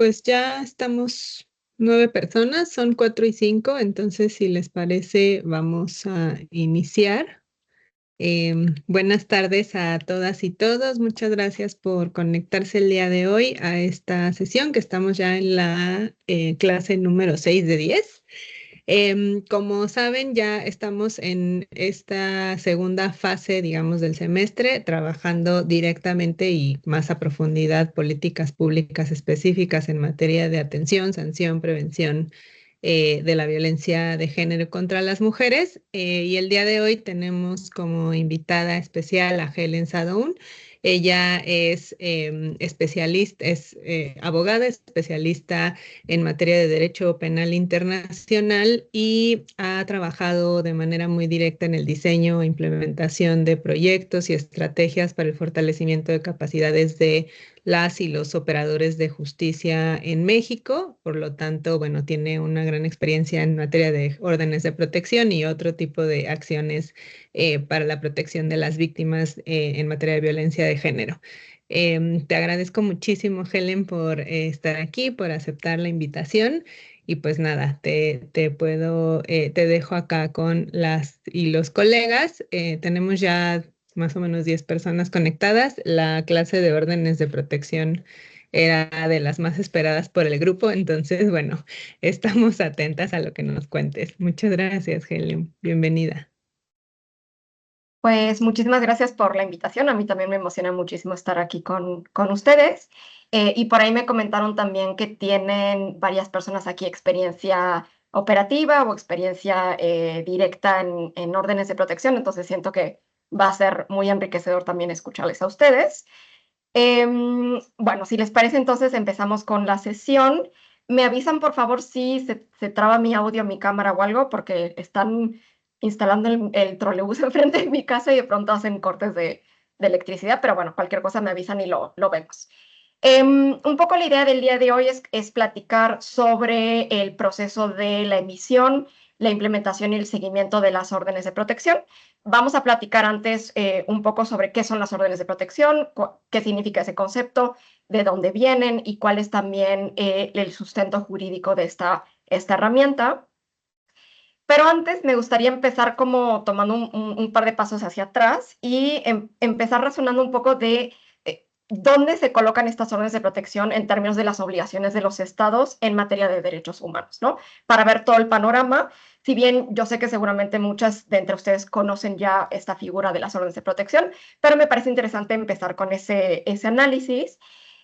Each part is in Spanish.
Pues ya estamos 9 personas, son 4 y 5, entonces si les parece vamos a iniciar. Buenas tardes a todas y todos, muchas gracias por conectarse el día de hoy a esta sesión que estamos ya en la clase número 6 de 10. Como saben, ya estamos en esta segunda fase, digamos, del semestre, trabajando directamente y más a profundidad políticas públicas específicas en materia de atención, sanción, prevención de la violencia de género contra las mujeres. Y el día de hoy tenemos como invitada especial a Helen Sadoun. Ella es especialista, es abogada especialista en materia de derecho penal internacional y ha trabajado de manera muy directa en el diseño e implementación de proyectos y estrategias para el fortalecimiento de capacidades de las y los operadores de justicia en México. Por lo tanto, bueno, tiene una gran experiencia en materia de órdenes de protección y otro tipo de acciones para la protección de las víctimas en materia de violencia de género. Te agradezco muchísimo, Helen, por estar aquí, por aceptar la invitación. Y pues nada, te dejo acá con las y los colegas. Tenemos ya más o menos 10 personas conectadas. La clase de órdenes de protección era de las más esperadas por el grupo, entonces, bueno, estamos atentas a lo que nos cuentes. Muchas gracias, Helen. Bienvenida. Pues muchísimas gracias por la invitación. A mí también me emociona muchísimo estar aquí con ustedes. Y por ahí me comentaron también que tienen varias personas aquí experiencia operativa o experiencia directa en órdenes de protección. Entonces siento que va a ser muy enriquecedor también escucharles a ustedes. Bueno, si les parece, entonces empezamos con la sesión. Me avisan, por favor, si se traba mi audio, mi cámara o algo, porque están instalando el trolebús enfrente de mi casa y de pronto hacen cortes de electricidad, pero bueno, cualquier cosa me avisan y lo vemos. Un poco la idea del día de hoy es platicar sobre el proceso de la emisión, la implementación y el seguimiento de las órdenes de protección. Vamos a platicar antes un poco sobre qué son las órdenes de protección, qué significa ese concepto, de dónde vienen y cuál es también el sustento jurídico de esta herramienta. Pero antes me gustaría empezar como tomando un par de pasos hacia atrás y empezar razonando un poco de dónde se colocan estas órdenes de protección en términos de las obligaciones de los estados en materia de derechos humanos, ¿no? Para ver todo el panorama, si bien yo sé que seguramente muchas de entre ustedes conocen ya esta figura de las órdenes de protección, pero me parece interesante empezar con ese análisis.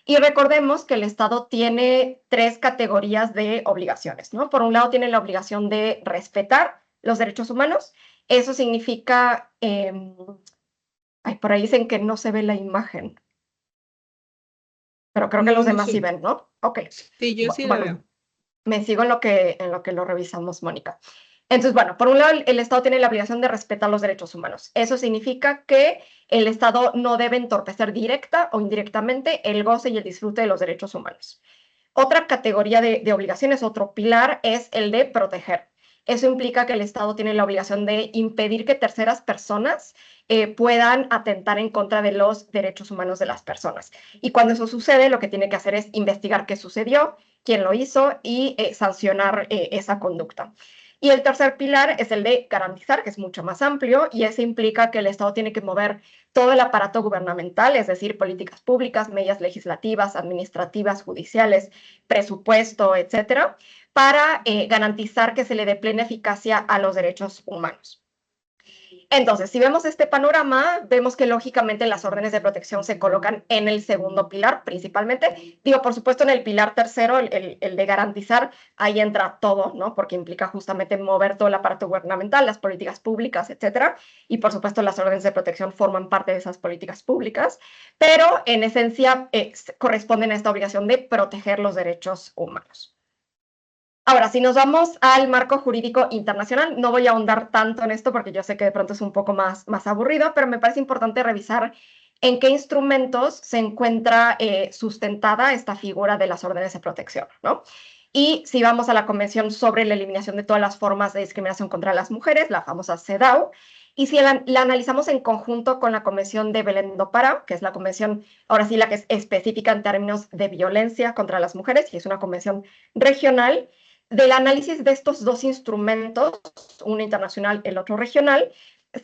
Y recordemos que el Estado tiene 3 categorías de obligaciones, ¿no? Por un lado, tiene la obligación de respetar los derechos humanos. Eso significa, por ahí dicen que no se ve la imagen, pero creo que No, los no demás sí sé. ven, ¿no? Ok. Sí, yo sí la Bueno, veo. me sigo en lo que lo revisamos, Mónica. Entonces, bueno, por un lado, el Estado tiene la obligación de respetar los derechos humanos. Eso significa que el Estado no debe entorpecer directa o indirectamente el goce y el disfrute de los derechos humanos. Otra categoría de obligaciones, otro pilar, es el de proteger. Eso implica que el Estado tiene la obligación de impedir que terceras personas puedan atentar en contra de los derechos humanos de las personas. Y cuando eso sucede, lo que tiene que hacer es investigar qué sucedió, quién lo hizo y sancionar esa conducta. Y el tercer pilar es el de garantizar, que es mucho más amplio, y ese implica que el Estado tiene que mover todo el aparato gubernamental, es decir, políticas públicas, medidas legislativas, administrativas, judiciales, presupuesto, etcétera, para garantizar que se le dé plena eficacia a los derechos humanos. Entonces, si vemos este panorama, vemos que lógicamente las órdenes de protección se colocan en el segundo pilar, principalmente. Digo, por supuesto, en el pilar tercero, el de garantizar, ahí entra todo, ¿no? Porque implica justamente mover todo el aparato gubernamental, las políticas públicas, etcétera. Y por supuesto, las órdenes de protección forman parte de esas políticas públicas, pero en esencia corresponden a esta obligación de proteger los derechos humanos. Ahora, si nos vamos al marco jurídico internacional, no voy a ahondar tanto en esto porque yo sé que de pronto es un poco más aburrido, pero me parece importante revisar en qué instrumentos se encuentra sustentada esta figura de las órdenes de protección, ¿no? Y si vamos a la Convención sobre la Eliminación de todas las formas de discriminación contra las mujeres, la famosa CEDAW, Y si la analizamos en conjunto con la Convención de Belém do Pará, que es la convención, ahora sí, la que es específica en términos de violencia contra las mujeres, y es una convención regional, del análisis de estos dos instrumentos, uno internacional, el otro regional,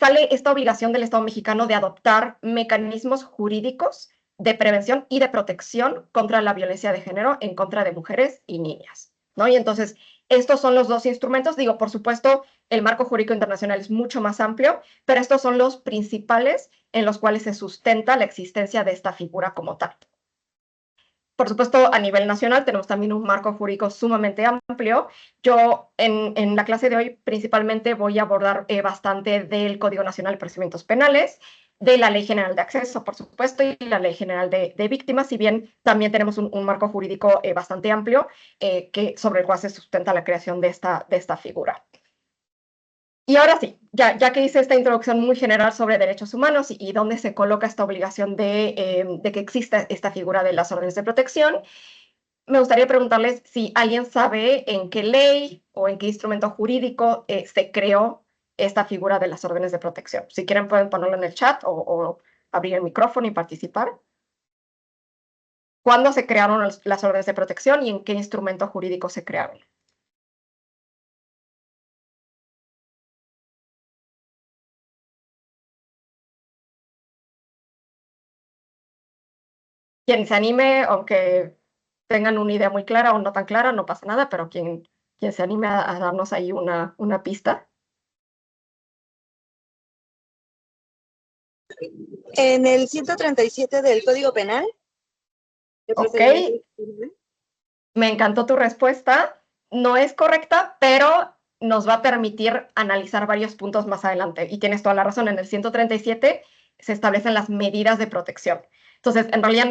sale esta obligación del Estado mexicano de adoptar mecanismos jurídicos de prevención y de protección contra la violencia de género en contra de mujeres y niñas, ¿no? Y entonces, estos son los dos instrumentos. Digo, por supuesto, el marco jurídico internacional es mucho más amplio, pero estos son los principales en los cuales se sustenta la existencia de esta figura como tal. Por supuesto, a nivel nacional tenemos también un marco jurídico sumamente amplio. Yo en la clase de hoy principalmente voy a abordar bastante del Código Nacional de Procedimientos Penales, de la Ley General de Acceso, por supuesto, y la Ley General de Víctimas, si bien también tenemos un marco jurídico bastante amplio sobre el cual se sustenta la creación de esta figura. Y ahora sí, ya que hice esta introducción muy general sobre derechos humanos y dónde se coloca esta obligación de que exista esta figura de las órdenes de protección, me gustaría preguntarles si alguien sabe en qué ley o en qué instrumento jurídico se creó esta figura de las órdenes de protección. Si quieren pueden ponerlo en el chat o abrir el micrófono y participar. ¿Cuándo se crearon las órdenes de protección y en qué instrumento jurídico se crearon? Quien se anime, aunque tengan una idea muy clara o no tan clara, no pasa nada, pero quien se anime a darnos ahí una pista. En el 137 del Código Penal. Ok, me encantó tu respuesta. No es correcta, pero nos va a permitir analizar varios puntos más adelante. Y tienes toda la razón, en el 137 se establecen las medidas de protección. Entonces, en realidad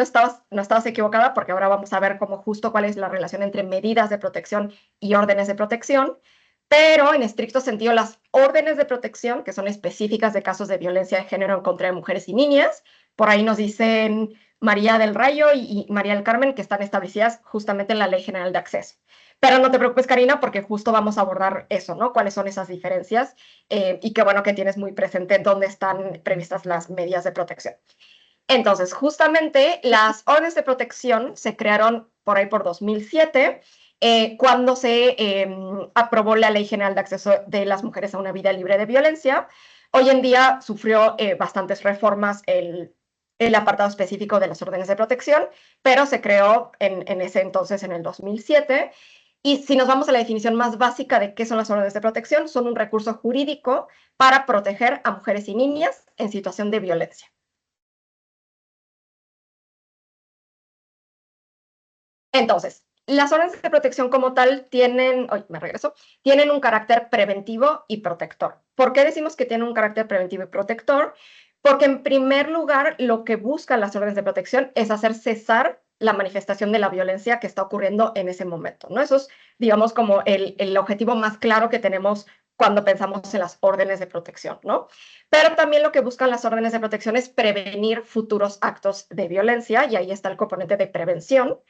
no estabas equivocada porque ahora vamos a ver cómo justo cuál es la relación entre medidas de protección y órdenes de protección. Pero en estricto sentido, las órdenes de protección, que son específicas de casos de violencia de género en contra de mujeres y niñas, por ahí nos dicen María del Rayo y María del Carmen, que están establecidas justamente en la Ley General de Acceso. Pero no te preocupes, Karina, porque justo vamos a abordar eso, ¿no? ¿Cuáles son esas diferencias? Y qué bueno que tienes muy presente dónde están previstas las medidas de protección. Entonces, justamente las órdenes de protección se crearon por ahí por 2007, cuando se aprobó la Ley General de Acceso de las Mujeres a una Vida Libre de Violencia. Hoy en día sufrió bastantes reformas el apartado específico de las órdenes de protección, pero se creó en ese entonces, en el 2007. Y si nos vamos a la definición más básica de qué son las órdenes de protección, son un recurso jurídico para proteger a mujeres y niñas en situación de violencia. Entonces, las órdenes de protección como tal tienen un carácter preventivo y protector. ¿Por qué decimos que tienen un carácter preventivo y protector? Porque en primer lugar, lo que buscan las órdenes de protección es hacer cesar la manifestación de la violencia que está ocurriendo en ese momento, ¿no? Eso es, digamos, como el objetivo más claro que tenemos cuando pensamos en las órdenes de protección, ¿no? Pero también lo que buscan las órdenes de protección es prevenir futuros actos de violencia, y ahí está el componente de prevención,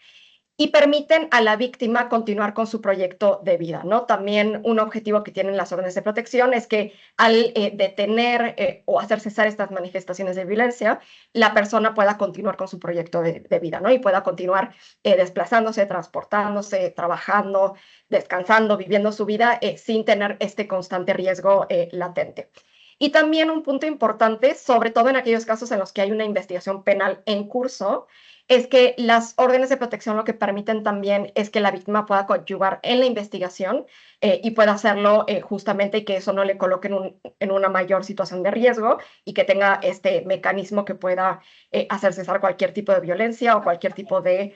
y permiten a la víctima continuar con su proyecto de vida, ¿no? También un objetivo que tienen las órdenes de protección es que al detener o hacer cesar estas manifestaciones de violencia, la persona pueda continuar con su proyecto de vida, ¿no? Y pueda continuar desplazándose, transportándose, trabajando, descansando, viviendo su vida sin tener este constante riesgo latente. Y también un punto importante, sobre todo en aquellos casos en los que hay una investigación penal en curso, es que las órdenes de protección lo que permiten también es que la víctima pueda coadyuvar en la investigación y pueda hacerlo justamente, y que eso no le coloque en una mayor situación de riesgo, y que tenga este mecanismo que pueda hacer cesar cualquier tipo de violencia o cualquier tipo de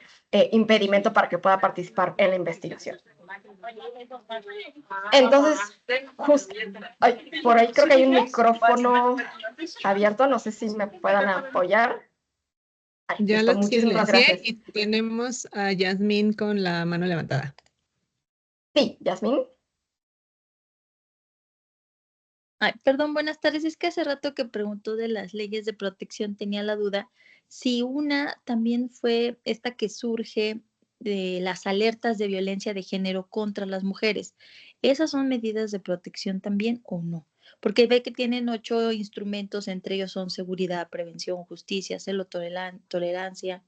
impedimento para que pueda participar en la investigación. Entonces, por ahí creo que hay un micrófono abierto, no sé si me puedan apoyar. Ya lo Muchísimas gracias. y tenemos a Yasmín con la mano levantada. Sí, Yasmín. Ay, perdón, buenas tardes. Es que hace rato que preguntó de las leyes de protección tenía la duda si una también fue esta que surge de las alertas de violencia de género contra las mujeres. ¿Esas son medidas de protección también o no? Porque ve que tienen 8 instrumentos, entre ellos son seguridad, prevención, justicia, celo, tolerancia.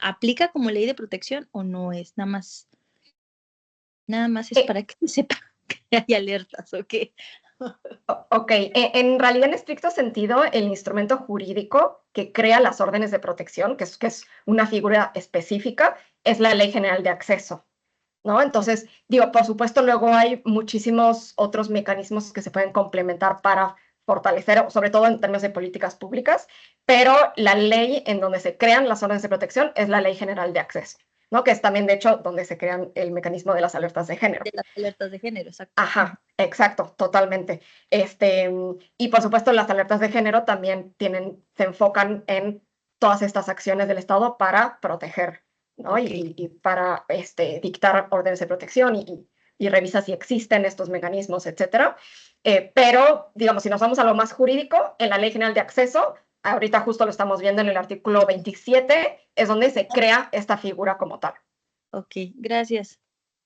¿Aplica como ley de protección o no es? Nada más es para que se sepa que hay alertas, ¿o qué? Ok, en realidad en estricto sentido, el instrumento jurídico que crea las órdenes de protección, que es una figura específica, es la Ley General de Acceso, ¿no? Entonces, digo, por supuesto, luego hay muchísimos otros mecanismos que se pueden complementar para fortalecer, sobre todo en términos de políticas públicas, pero la ley en donde se crean las órdenes de protección es la Ley General de Acceso, ¿no? Que es también, de hecho, donde se crean el mecanismo de las alertas de género. De las alertas de género, exacto. Ajá, exacto, totalmente. Y por supuesto, las alertas de género también se enfocan en todas estas acciones del Estado para proteger, ¿no? Okay. Y para dictar órdenes de protección y revisa si existen estos mecanismos, etcétera. Pero, digamos, si nos vamos a lo más jurídico, en la Ley General de Acceso, ahorita justo lo estamos viendo en el artículo 27, es donde se crea esta figura como tal. Ok, gracias.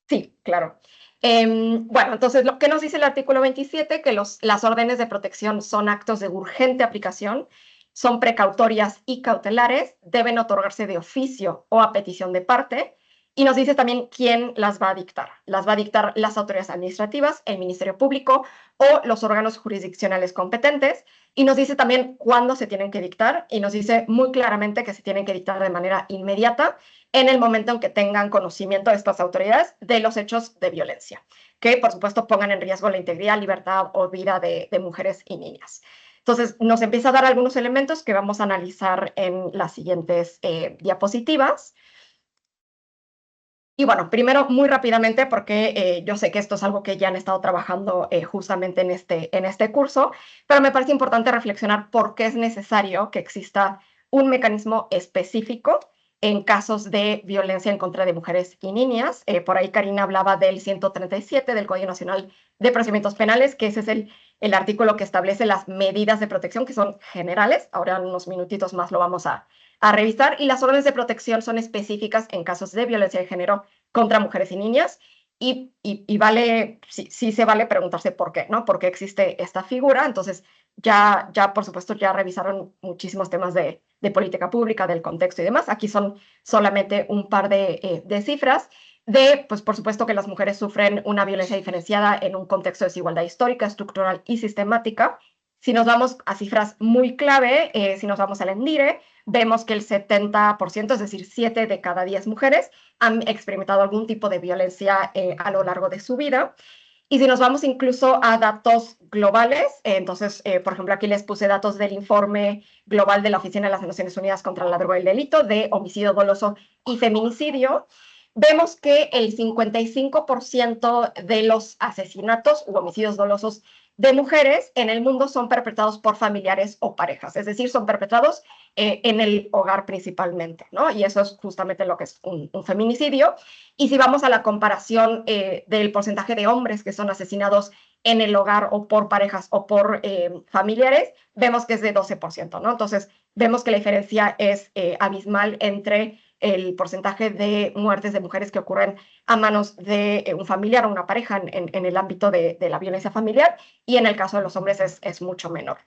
Sí, claro. Bueno, entonces, lo que nos dice el artículo 27, que las órdenes de protección son actos de urgente aplicación, son precautorias y cautelares, deben otorgarse de oficio o a petición de parte, y nos dice también quién las va a dictar. Las va a dictar las autoridades administrativas, el Ministerio Público o los órganos jurisdiccionales competentes, y nos dice también cuándo se tienen que dictar, y nos dice muy claramente que se tienen que dictar de manera inmediata, en el momento en que tengan conocimiento de estas autoridades de los hechos de violencia, que por supuesto pongan en riesgo la integridad, libertad o vida de mujeres y niñas. Entonces, nos empieza a dar algunos elementos que vamos a analizar en las siguientes diapositivas. Y bueno, primero, muy rápidamente, porque yo sé que esto es algo que ya han estado trabajando justamente en este curso, pero me parece importante reflexionar por qué es necesario que exista un mecanismo específico en casos de violencia en contra de mujeres y niñas. Por ahí Karina hablaba del 137 del Código Nacional de Procedimientos Penales, que ese es el artículo que establece las medidas de protección, que son generales. Ahora en unos minutitos más lo vamos a revisar, y las órdenes de protección son específicas en casos de violencia de género contra mujeres y niñas, y vale, sí se vale preguntarse por qué, ¿no? ¿Por qué existe esta figura? Entonces, ya por supuesto, ya revisaron muchísimos temas de política pública, del contexto y demás. Aquí son solamente un par de cifras pues por supuesto que las mujeres sufren una violencia diferenciada en un contexto de desigualdad histórica, estructural y sistemática. Si nos vamos a cifras muy clave, si nos vamos al ENDIRE, vemos que el 70%, es decir, 7 de cada 10 mujeres, han experimentado algún tipo de violencia a lo largo de su vida. Y si nos vamos incluso a datos globales, entonces, por ejemplo, aquí les puse datos del informe global de la Oficina de las Naciones Unidas contra la Droga y el Delito de homicidio doloso y feminicidio, vemos que el 55% de los asesinatos u homicidios dolosos de mujeres en el mundo son perpetrados por familiares o parejas, es decir, son perpetrados en el hogar principalmente, ¿no? Y eso es justamente lo que es un feminicidio. Y si vamos a la comparación del porcentaje de hombres que son asesinados en el hogar o por parejas o por familiares, vemos que es de 12%, ¿no? Entonces, vemos que la diferencia es abismal entre el porcentaje de muertes de mujeres que ocurren a manos de un familiar o una pareja en el ámbito de la violencia familiar, y en el caso de los hombres es mucho menor.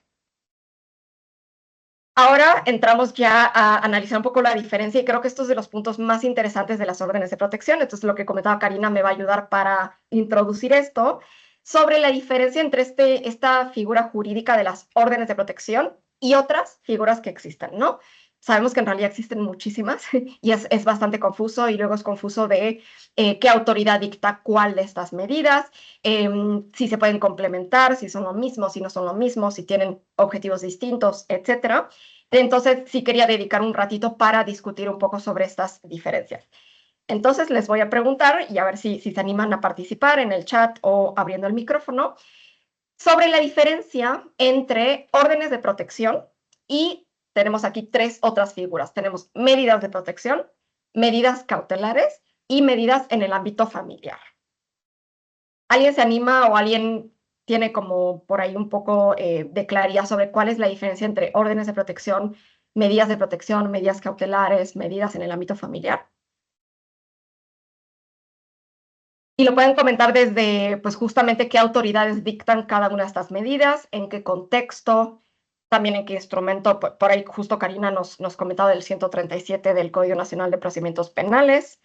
Ahora entramos ya a analizar un poco la diferencia, y creo que esto es de los puntos más interesantes de las órdenes de protección. Entonces, lo que comentaba Karina me va a ayudar para introducir esto, sobre la diferencia entre esta figura jurídica de las órdenes de protección y otras figuras que existen, ¿no? Sabemos que en realidad existen muchísimas y es bastante confuso, y luego es confuso de qué autoridad dicta cuál de estas medidas, si se pueden complementar, si son lo mismo, si no son lo mismo, si tienen objetivos distintos, etcétera. Entonces, sí quería dedicar un ratito para discutir un poco sobre estas diferencias. Entonces, les voy a preguntar, y a ver si se animan a participar en el chat o abriendo el micrófono, sobre la diferencia entre órdenes de protección y tenemos aquí 3 otras figuras. Tenemos medidas de protección, medidas cautelares y medidas en el ámbito familiar. ¿Alguien se anima o alguien tiene como por ahí un poco de claridad sobre cuál es la diferencia entre órdenes de protección, medidas cautelares, medidas en el ámbito familiar? Y lo pueden comentar desde, pues justamente qué autoridades dictan cada una de estas medidas, en qué contexto, también en qué instrumento. Por ahí justo Karina nos comentaba del 137 del Código Nacional de Procedimientos Penales.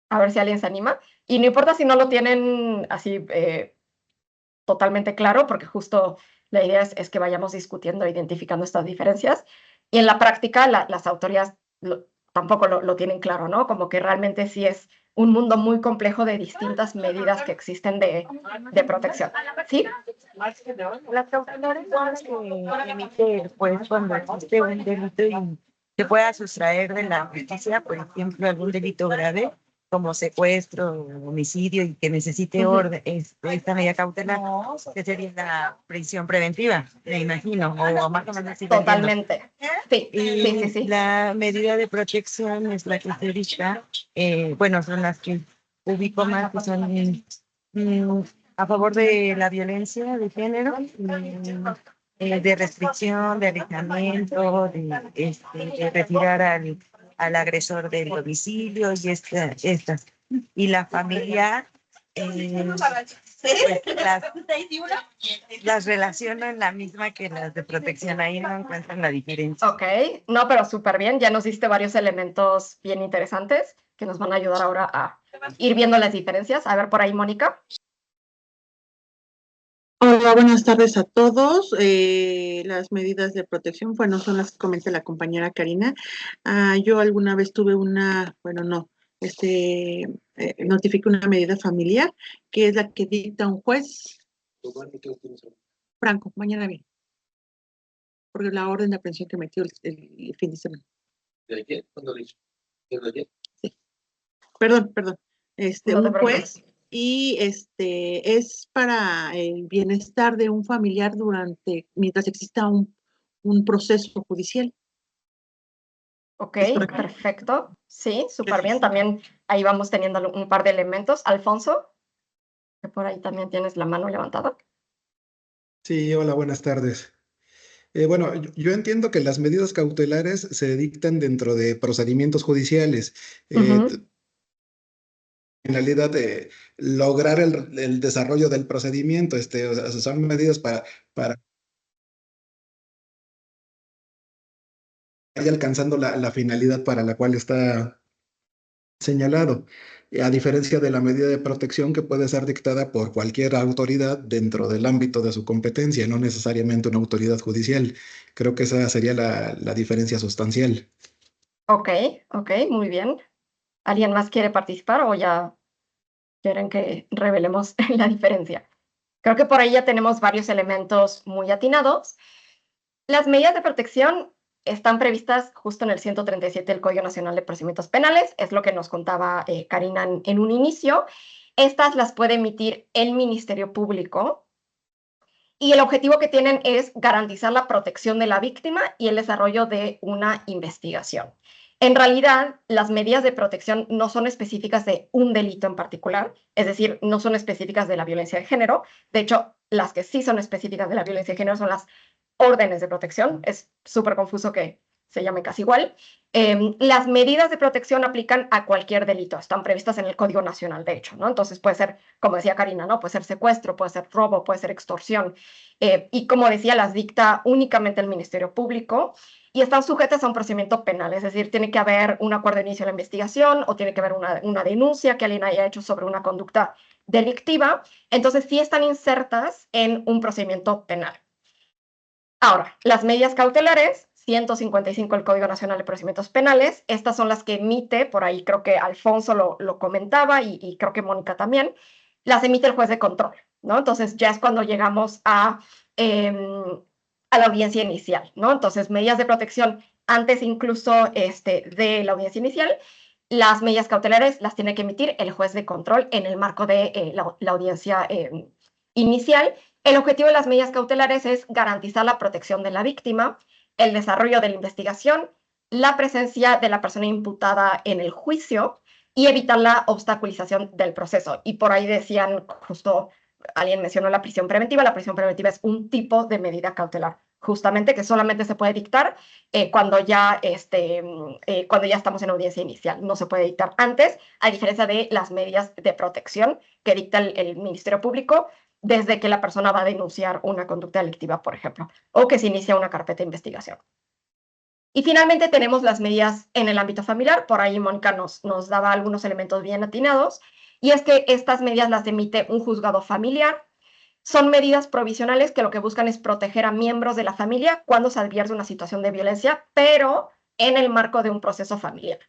A ver si alguien se anima. Y no importa si no lo tienen así totalmente claro, porque justo la idea es que vayamos discutiendo e identificando estas diferencias. Y en la práctica las autoridades tampoco lo tienen claro, ¿no? Como que realmente sí es un mundo muy complejo de distintas medidas que existen de protección. ¿Sí? Las cautelares son las que emite el juez cuando existe un delito y se pueda sustraer de la justicia, por ejemplo, algún delito grave como secuestro, homicidio y que necesite orden, esta medida cautelar, que sería la prisión preventiva, me imagino, o más o menos así. Totalmente. Sí, Y sí. la medida de protección es la que se dicta, bueno, son las que ubico más, que son a favor de la violencia de género, de restricción, de alejamiento, de retirar al agresor del domicilio y estas. Y la familiar, pues las relaciono en la misma que las de protección, ahí no encuentran la diferencia. Ok, no, pero súper bien, ya nos diste varios elementos bien interesantes que nos van a ayudar ahora a ir viendo las diferencias. A ver, por ahí, Mónica. Hola, buenas tardes a todos. Las medidas de protección, bueno, son las que comenta la compañera Karina. Yo alguna vez tuve notifiqué una medida familiar, que es la que dicta un juez. Franco, mañana bien, porque la orden de aprehensión que metió el fin de semana. ¿De ayer? ¿Cuándo lo hizo? ¿De ayer? Sí. Perdón. No te Un juez. Y es para el bienestar de un familiar mientras exista un proceso judicial. Ok, perfecto. Sí, súper bien. También ahí vamos teniendo un par de elementos. Alfonso, que por ahí también tienes la mano levantada. Sí, hola, buenas tardes. Bueno, yo entiendo que las medidas cautelares se dictan dentro de procedimientos judiciales. Finalidad de lograr el desarrollo del procedimiento, o sea, son medidas para ir alcanzando la finalidad para la cual está señalado, a diferencia de la medida de protección que puede ser dictada por cualquier autoridad dentro del ámbito de su competencia, no necesariamente una autoridad judicial. Creo que esa sería la diferencia sustancial. Ok, muy bien. ¿Alguien más quiere participar o ya quieren que revelemos la diferencia? Creo que por ahí ya tenemos varios elementos muy atinados. Las medidas de protección están previstas justo en el 137 del Código Nacional de Procedimientos Penales, es lo que nos contaba Karina en un inicio. Estas las puede emitir el Ministerio Público y el objetivo que tienen es garantizar la protección de la víctima y el desarrollo de una investigación. En realidad, las medidas de protección no son específicas de un delito en particular, es decir, no son específicas de la violencia de género. De hecho, las que sí son específicas de la violencia de género son las órdenes de protección. Es súper confuso que se llame casi igual. Las medidas de protección aplican a cualquier delito, están previstas en el Código Nacional, de hecho, ¿no? Entonces puede ser, como decía Karina, ¿no? Puede ser secuestro, puede ser robo, puede ser extorsión. Y como decía, las dicta únicamente el Ministerio Público y están sujetas a un procedimiento penal, es decir, tiene que haber un acuerdo de inicio de la investigación o tiene que haber una denuncia que alguien haya hecho sobre una conducta delictiva. Entonces sí están insertas en un procedimiento penal. Ahora, las medidas cautelares, 155 del Código Nacional de Procedimientos Penales, estas son las que emite, por ahí creo que Alfonso lo comentaba y creo que Mónica también, las emite el juez de control, ¿no? Entonces ya es cuando llegamos a la audiencia inicial, ¿no? Entonces, medidas de protección antes incluso de la audiencia inicial, las medidas cautelares las tiene que emitir el juez de control en el marco de la audiencia inicial. El objetivo de las medidas cautelares es garantizar la protección de la víctima, el desarrollo de la investigación, la presencia de la persona imputada en el juicio y evitar la obstaculización del proceso. Y por ahí decían, justo alguien mencionó la prisión preventiva. La prisión preventiva es un tipo de medida cautelar justamente, que solamente se puede dictar cuando ya estamos en audiencia inicial. No se puede dictar antes, a diferencia de las medidas de protección que dicta el Ministerio Público desde que la persona va a denunciar una conducta delictiva, por ejemplo, o que se inicia una carpeta de investigación. Y finalmente tenemos las medidas en el ámbito familiar. Por ahí Mónica nos daba algunos elementos bien atinados, y es que estas medidas las emite un juzgado familiar. Son medidas provisionales que lo que buscan es proteger a miembros de la familia cuando se advierte una situación de violencia, pero en el marco de un proceso familiar.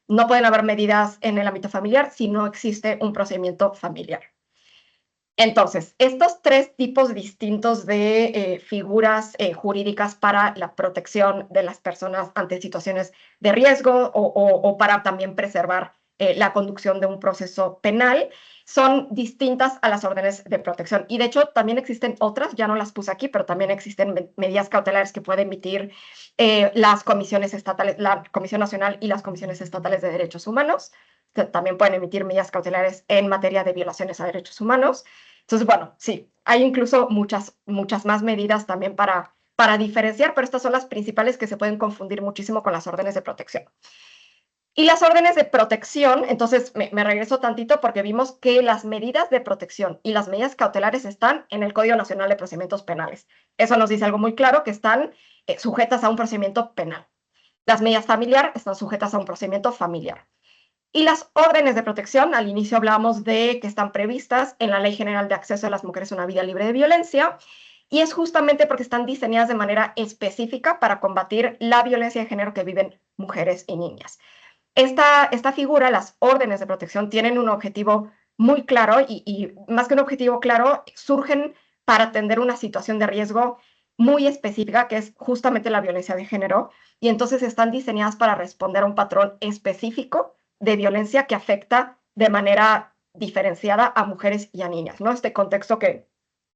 No pueden haber medidas en el ámbito familiar si no existe un procedimiento familiar. Entonces, estos tres tipos distintos de figuras jurídicas para la protección de las personas ante situaciones de riesgo o para también preservar la conducción de un proceso penal son distintas a las órdenes de protección. Y de hecho, también existen otras, ya no las puse aquí, pero también existen medidas cautelares que pueden emitir las comisiones estatales, la Comisión Nacional y las comisiones estatales de derechos humanos. También pueden emitir medidas cautelares en materia de violaciones a derechos humanos. Entonces, bueno, sí, hay incluso muchas más medidas también para diferenciar, pero estas son las principales que se pueden confundir muchísimo con las órdenes de protección. Y las órdenes de protección, entonces me regreso tantito porque vimos que las medidas de protección y las medidas cautelares están en el Código Nacional de Procedimientos Penales. Eso nos dice algo muy claro, que están sujetas a un procedimiento penal. Las medidas familiares están sujetas a un procedimiento familiar. Y las órdenes de protección, al inicio hablábamos de que están previstas en la Ley General de Acceso de las Mujeres a una Vida Libre de Violencia, y es justamente porque están diseñadas de manera específica para combatir la violencia de género que viven mujeres y niñas. Esta figura, las órdenes de protección, tienen un objetivo muy claro y más que un objetivo claro, surgen para atender una situación de riesgo muy específica, que es justamente la violencia de género, y entonces están diseñadas para responder a un patrón específico de violencia que afecta de manera diferenciada a mujeres y a niñas, ¿no? Este contexto que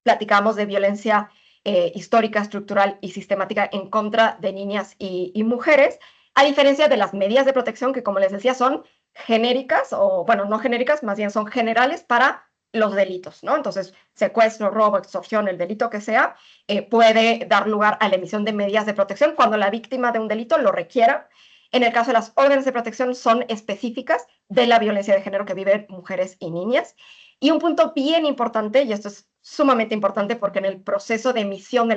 platicamos de violencia histórica, estructural y sistemática en contra de niñas y mujeres, a diferencia de las medidas de protección que, como les decía, son genéricas, o bueno, no genéricas, más bien son generales para los delitos, ¿no? Entonces, secuestro, robo, extorsión, el delito que sea, puede dar lugar a la emisión de medidas de protección cuando la víctima de un delito lo requiera. En el caso de las órdenes de protección, son específicas de la violencia de género que viven mujeres y niñas. Y un punto bien importante, y esto es sumamente importante porque en el proceso de emisión de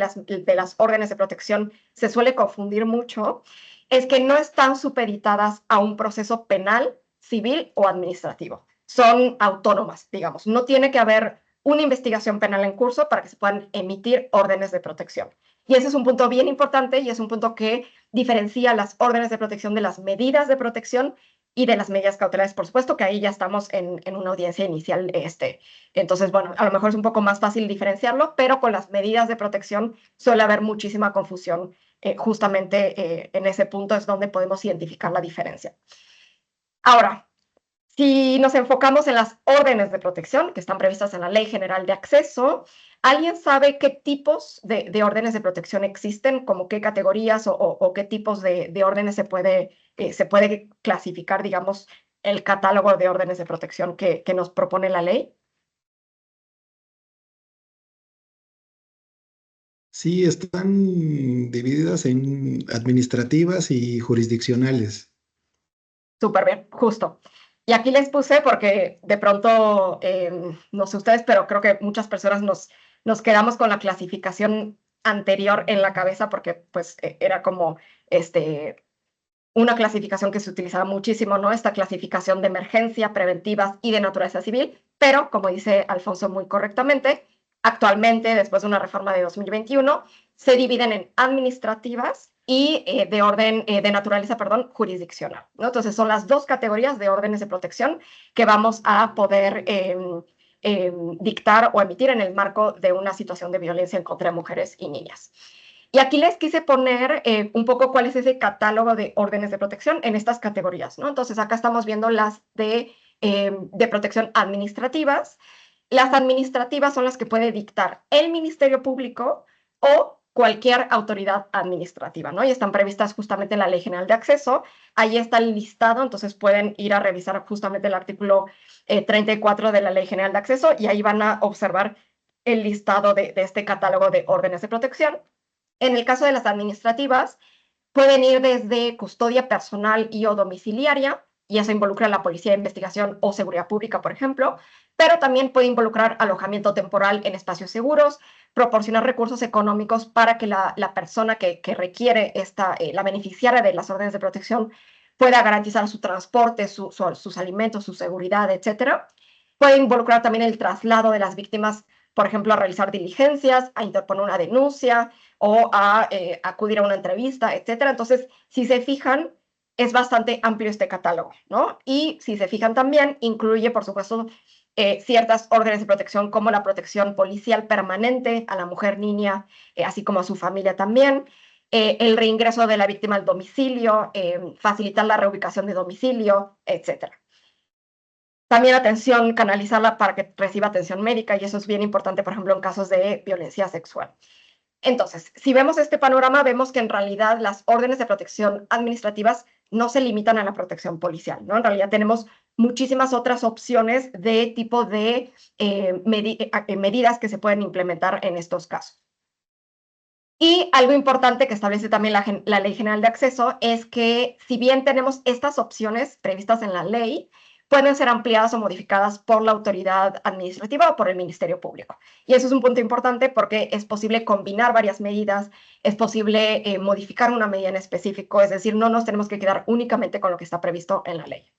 las órdenes de protección se suele confundir mucho, es que no están supeditadas a un proceso penal, civil o administrativo. Son autónomas, digamos. No tiene que haber una investigación penal en curso para que se puedan emitir órdenes de protección. Y ese es un punto bien importante y es un punto que diferencia las órdenes de protección de las medidas de protección y de las medidas cautelares, por supuesto, que ahí ya estamos en una audiencia inicial. Entonces, bueno, a lo mejor es un poco más fácil diferenciarlo, pero con las medidas de protección suele haber muchísima confusión. Justamente en ese punto es donde podemos identificar la diferencia. Ahora, si nos enfocamos en las órdenes de protección que están previstas en la Ley General de Acceso, ¿alguien sabe qué tipos de órdenes de protección existen? ¿Como qué categorías o qué tipos de órdenes se puede clasificar, digamos, el catálogo de órdenes de protección que nos propone la ley? Sí, están divididas en administrativas y jurisdiccionales. Súper bien, justo. Y aquí les puse porque de pronto, no sé ustedes, pero creo que muchas personas nos quedamos con la clasificación anterior en la cabeza porque pues era como una clasificación que se utilizaba muchísimo, ¿no? Esta clasificación de emergencia, preventivas y de naturaleza civil, pero como dice Alfonso muy correctamente, actualmente, después de una reforma de 2021, se dividen en administrativas y de naturaleza, jurisdiccional, ¿no? Entonces son las dos categorías de órdenes de protección que vamos a poder dictar o emitir en el marco de una situación de violencia en contra de mujeres y niñas. Y aquí les quise poner un poco cuál es ese catálogo de órdenes de protección en estas categorías, ¿no? Entonces acá estamos viendo las de protección administrativas. Las administrativas son las que puede dictar el Ministerio Público o cualquier autoridad administrativa, ¿no? Y están previstas justamente en la Ley General de Acceso. Ahí está el listado, entonces pueden ir a revisar justamente el artículo 34 de la Ley General de Acceso y ahí van a observar el listado de este catálogo de órdenes de protección. En el caso de las administrativas, pueden ir desde custodia personal y o domiciliaria, y eso involucra a la policía de investigación o seguridad pública, por ejemplo, pero también puede involucrar alojamiento temporal en espacios seguros, proporcionar recursos económicos para que la persona que requiere la beneficiaria de las órdenes de protección pueda garantizar su transporte, sus alimentos, su seguridad, etcétera. Puede involucrar también el traslado de las víctimas, por ejemplo, a realizar diligencias, a interponer una denuncia o a acudir a una entrevista, etcétera. Entonces, si se fijan, es bastante amplio este catálogo, ¿no? Y si se fijan también, incluye, por supuesto, ciertas órdenes de protección como la protección policial permanente a la mujer, niña, así como a su familia también, el reingreso de la víctima al domicilio, facilitar la reubicación de domicilio, etcétera. También atención, canalizarla para que reciba atención médica, y eso es bien importante, por ejemplo, en casos de violencia sexual. Entonces, si vemos este panorama, vemos que en realidad las órdenes de protección administrativas no se limitan a la protección policial, ¿no? En realidad tenemos muchísimas otras opciones de tipo de medidas que se pueden implementar en estos casos. Y algo importante que establece también la Ley General de Acceso es que si bien tenemos estas opciones previstas en la ley, pueden ser ampliadas o modificadas por la autoridad administrativa o por el Ministerio Público. Y eso es un punto importante porque es posible combinar varias medidas, es posible modificar una medida en específico, es decir, no nos tenemos que quedar únicamente con lo que está previsto en la ley.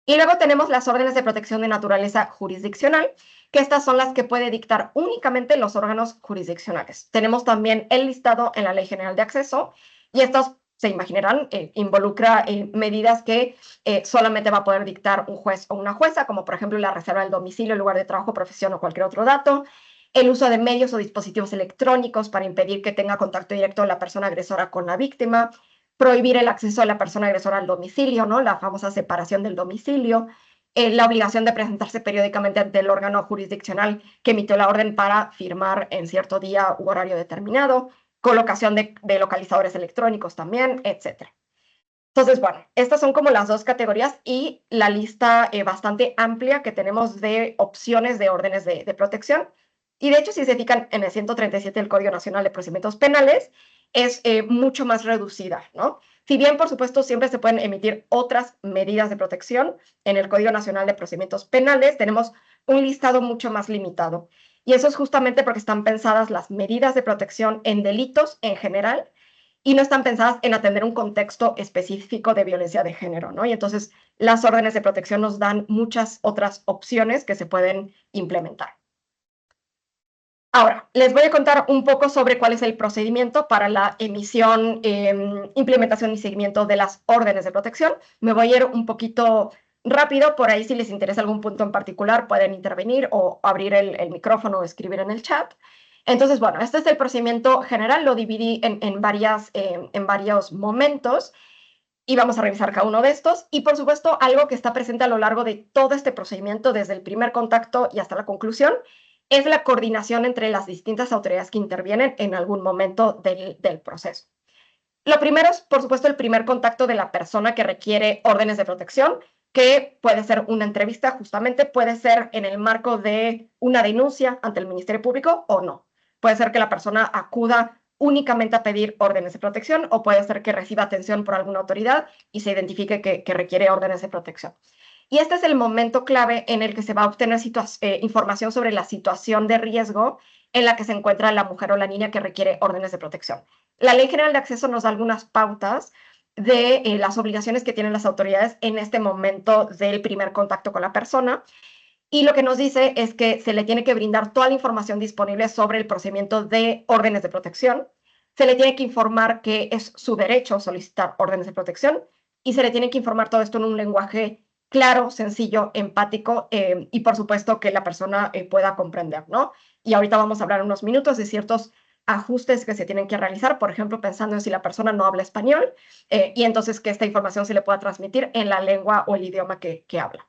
Y luego tenemos las órdenes de protección de naturaleza jurisdiccional, que estas son las que puede dictar únicamente los órganos jurisdiccionales. Tenemos también el listado en la Ley General de Acceso, y estos, se imaginarán, involucra medidas que solamente va a poder dictar un juez o una jueza, como por ejemplo la reserva del domicilio, lugar de trabajo, profesión o cualquier otro dato, el uso de medios o dispositivos electrónicos para impedir que tenga contacto directo la persona agresora con la víctima, prohibir el acceso de la persona agresora al domicilio, ¿no? La famosa separación del domicilio, la obligación de presentarse periódicamente ante el órgano jurisdiccional que emitió la orden para firmar en cierto día u horario determinado, colocación de localizadores electrónicos también, etc. Entonces, bueno, estas son como las dos categorías y la lista bastante amplia que tenemos de opciones de órdenes de protección. Y de hecho, si se fijan en el 137 del Código Nacional de Procedimientos Penales, es mucho más reducida, ¿no? Si bien, por supuesto, siempre se pueden emitir otras medidas de protección, en el Código Nacional de Procedimientos Penales tenemos un listado mucho más limitado. Y eso es justamente porque están pensadas las medidas de protección en delitos en general y no están pensadas en atender un contexto específico de violencia de género, ¿no? Y entonces las órdenes de protección nos dan muchas otras opciones que se pueden implementar. Ahora, les voy a contar un poco sobre cuál es el procedimiento para la emisión, implementación y seguimiento de las órdenes de protección. Me voy a ir un poquito rápido, por ahí si les interesa algún punto en particular pueden intervenir o abrir el micrófono o escribir en el chat. Entonces, bueno, este es el procedimiento general, lo dividí en varios momentos y vamos a revisar cada uno de estos. Y por supuesto, algo que está presente a lo largo de todo este procedimiento, desde el primer contacto y hasta la conclusión, es la coordinación entre las distintas autoridades que intervienen en algún momento del proceso. Lo primero es, por supuesto, el primer contacto de la persona que requiere órdenes de protección, que puede ser una entrevista, justamente, puede ser en el marco de una denuncia ante el Ministerio Público o no. Puede ser que la persona acuda únicamente a pedir órdenes de protección o puede ser que reciba atención por alguna autoridad y se identifique que requiere órdenes de protección. Y este es el momento clave en el que se va a obtener información sobre la situación de riesgo en la que se encuentra la mujer o la niña que requiere órdenes de protección. La Ley General de Acceso nos da algunas pautas de las obligaciones que tienen las autoridades en este momento del primer contacto con la persona. Y lo que nos dice es que se le tiene que brindar toda la información disponible sobre el procedimiento de órdenes de protección. Se le tiene que informar que es su derecho solicitar órdenes de protección y se le tiene que informar todo esto en un lenguaje claro, sencillo, empático y por supuesto que la persona pueda comprender, ¿no? Y ahorita vamos a hablar unos minutos de ciertos ajustes que se tienen que realizar, por ejemplo, pensando en si la persona no habla español y entonces que esta información se le pueda transmitir en la lengua o el idioma que habla.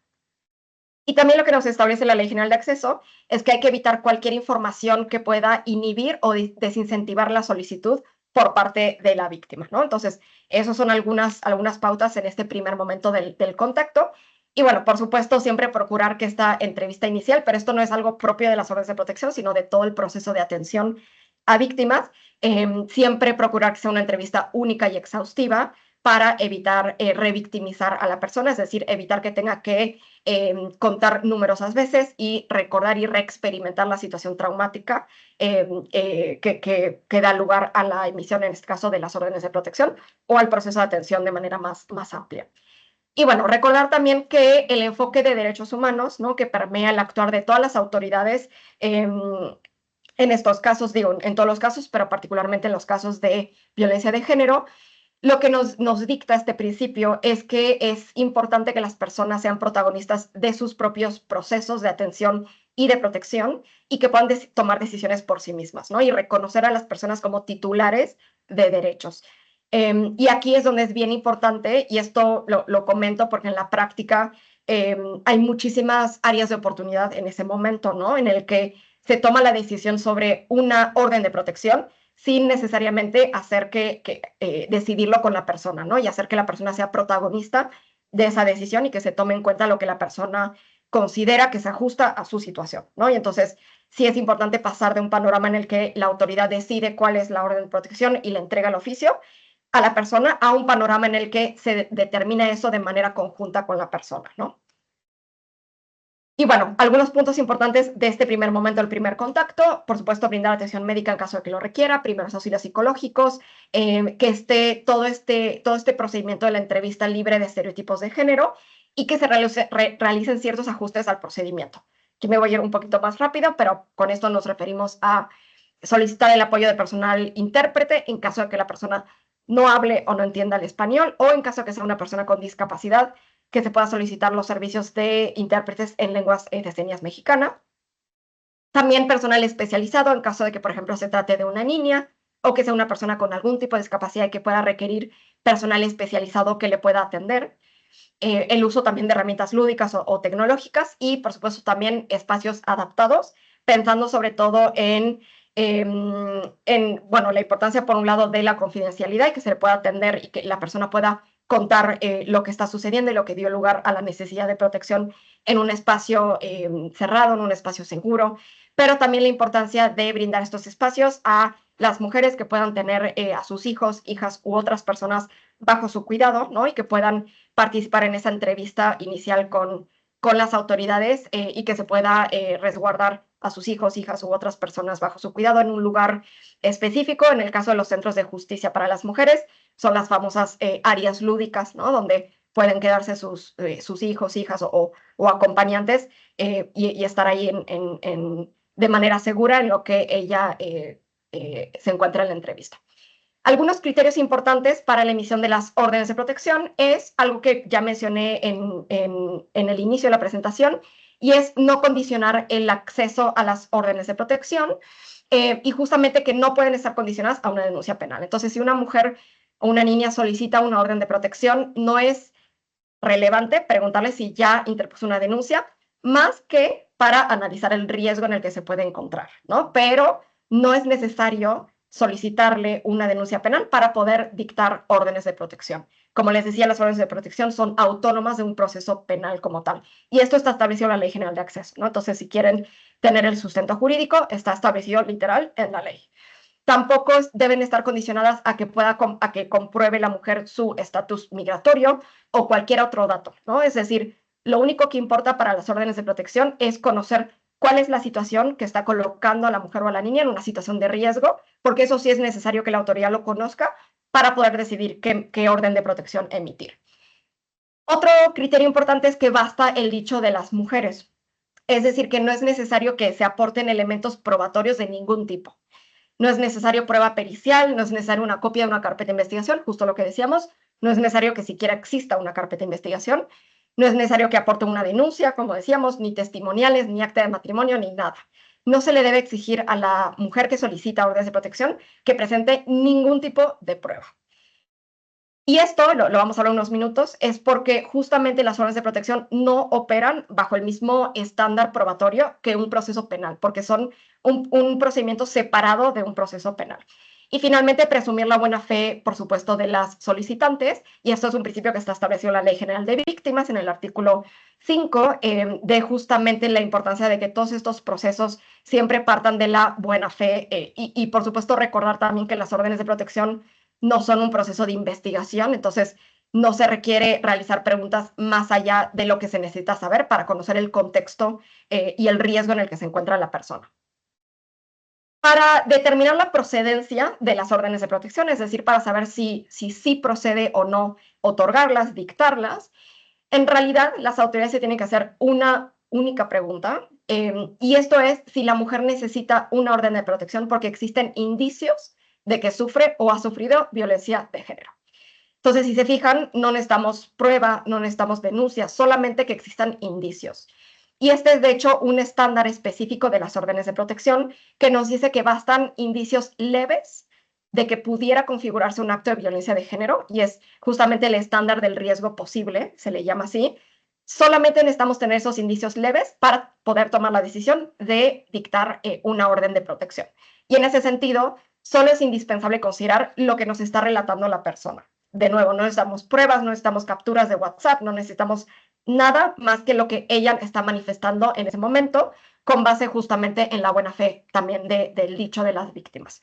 Y también lo que nos establece la Ley General de Acceso es que hay que evitar cualquier información que pueda inhibir o desincentivar la solicitud por parte de la víctima, ¿no? Entonces, esas son algunas pautas en este primer momento del contacto. Y bueno, por supuesto, siempre procurar que esta entrevista inicial, pero esto no es algo propio de las órdenes de protección, sino de todo el proceso de atención a víctimas, siempre procurar que sea una entrevista única y exhaustiva para evitar revictimizar a la persona, es decir, evitar que tenga que contar numerosas veces y recordar y reexperimentar la situación traumática que da lugar a la emisión, en este caso, de las órdenes de protección o al proceso de atención de manera más amplia. Y bueno, recordar también que el enfoque de derechos humanos, ¿no?, que permea el actuar de todas las autoridades en estos casos, digo, en todos los casos, pero particularmente en los casos de violencia de género, lo que nos dicta este principio es que es importante que las personas sean protagonistas de sus propios procesos de atención y de protección y que puedan tomar decisiones por sí mismas, ¿no? Y reconocer a las personas como titulares de derechos. Y aquí es donde es bien importante, y esto lo comento porque en la práctica hay muchísimas áreas de oportunidad en ese momento, ¿no?, en el que se toma la decisión sobre una orden de protección sin necesariamente hacer decidirlo con la persona, ¿no?, y hacer que la persona sea protagonista de esa decisión y que se tome en cuenta lo que la persona considera que se ajusta a su situación, ¿no? Y entonces sí es importante pasar de un panorama en el que la autoridad decide cuál es la orden de protección y le entrega el oficio a la persona, a un panorama en el que se determina eso de manera conjunta con la persona, ¿no? Y bueno, algunos puntos importantes de este primer momento, el primer contacto: por supuesto, brindar atención médica en caso de que lo requiera, primeros auxilios psicológicos, que esté todo este procedimiento de la entrevista libre de estereotipos de género y que se realicen ciertos ajustes al procedimiento. Aquí me voy a ir un poquito más rápido, pero con esto nos referimos a solicitar el apoyo de personal intérprete en caso de que la persona no hable o no entienda el español, o en caso de que sea una persona con discapacidad, que se pueda solicitar los servicios de intérpretes en lenguas de señas mexicana. También personal especializado en caso de que, por ejemplo, se trate de una niña o que sea una persona con algún tipo de discapacidad y que pueda requerir personal especializado que le pueda atender. El uso también de herramientas lúdicas o tecnológicas y, por supuesto, también espacios adaptados, pensando sobre todo bueno, la importancia, por un lado, de la confidencialidad y que se le pueda atender y que la persona pueda contar lo que está sucediendo y lo que dio lugar a la necesidad de protección en un espacio cerrado, en un espacio seguro, pero también la importancia de brindar estos espacios a las mujeres que puedan tener a sus hijos, hijas u otras personas bajo su cuidado, ¿no?, y que puedan participar en esa entrevista inicial con las autoridades y que se pueda resguardar a sus hijos, hijas u otras personas bajo su cuidado en un lugar específico. En el caso de los centros de justicia para las mujeres, son las famosas áreas lúdicas, ¿no?, donde pueden quedarse sus hijos, hijas o acompañantes y estar ahí de manera segura en lo que ella se encuentra en la entrevista. Algunos criterios importantes para la emisión de las órdenes de protección es algo que ya mencioné en el inicio de la presentación, y es no condicionar el acceso a las órdenes de protección y justamente que no pueden estar condicionadas a una denuncia penal. Entonces, si una mujer o una niña solicita una orden de protección, no es relevante preguntarle si ya interpuso una denuncia, más que para analizar el riesgo en el que se puede encontrar, ¿no? Pero no es necesario solicitarle una denuncia penal para poder dictar órdenes de protección. Como les decía, las órdenes de protección son autónomas de un proceso penal como tal. Y esto está establecido en la Ley General de Acceso, ¿no? Entonces, si quieren tener el sustento jurídico, está establecido literal en la ley. Tampoco deben estar condicionadas a que compruebe la mujer su estatus migratorio o cualquier otro dato, ¿no? Es decir, lo único que importa para las órdenes de protección es conocer cuál es la situación que está colocando a la mujer o a la niña en una situación de riesgo, porque eso sí es necesario que la autoridad lo conozca para poder decidir qué orden de protección emitir. Otro criterio importante es que basta el dicho de las mujeres, es decir, que no es necesario que se aporten elementos probatorios de ningún tipo. No es necesario prueba pericial, no es necesario una copia de una carpeta de investigación, justo lo que decíamos, no es necesario que siquiera exista una carpeta de investigación, no es necesario que aporte una denuncia, como decíamos, ni testimoniales, ni acta de matrimonio, ni nada. No se le debe exigir a la mujer que solicita órdenes de protección que presente ningún tipo de prueba. Y esto, lo vamos a hablar unos minutos, es porque justamente las órdenes de protección no operan bajo el mismo estándar probatorio que un proceso penal, porque son un procedimiento separado de un proceso penal. Y finalmente, presumir la buena fe, por supuesto, de las solicitantes, y esto es un principio que está establecido en la Ley General de Víctimas, en el artículo 5, de justamente la importancia de que todos estos procesos siempre partan de la buena fe, y por supuesto recordar también que las órdenes de protección no son un proceso de investigación, entonces no se requiere realizar preguntas más allá de lo que se necesita saber para conocer el contexto y el riesgo en el que se encuentra la persona. Para determinar la procedencia de las órdenes de protección, es decir, para saber si sí procede o no otorgarlas, dictarlas, en realidad las autoridades se tienen que hacer una única pregunta, y esto es si la mujer necesita una orden de protección porque existen indicios de que sufre o ha sufrido violencia de género. Entonces, si se fijan, no necesitamos prueba, no necesitamos denuncia, solamente que existan indicios. Y este es, de hecho, un estándar específico de las órdenes de protección que nos dice que bastan indicios leves de que pudiera configurarse un acto de violencia de género, y es justamente el estándar del riesgo posible, se le llama así. Solamente necesitamos tener esos indicios leves para poder tomar la decisión de dictar una orden de protección. Y en ese sentido, solo es indispensable considerar lo que nos está relatando la persona. De nuevo, no necesitamos pruebas, no necesitamos capturas de WhatsApp, no necesitamos nada más que lo que ella está manifestando en ese momento, con base justamente en la buena fe también del dicho de las víctimas.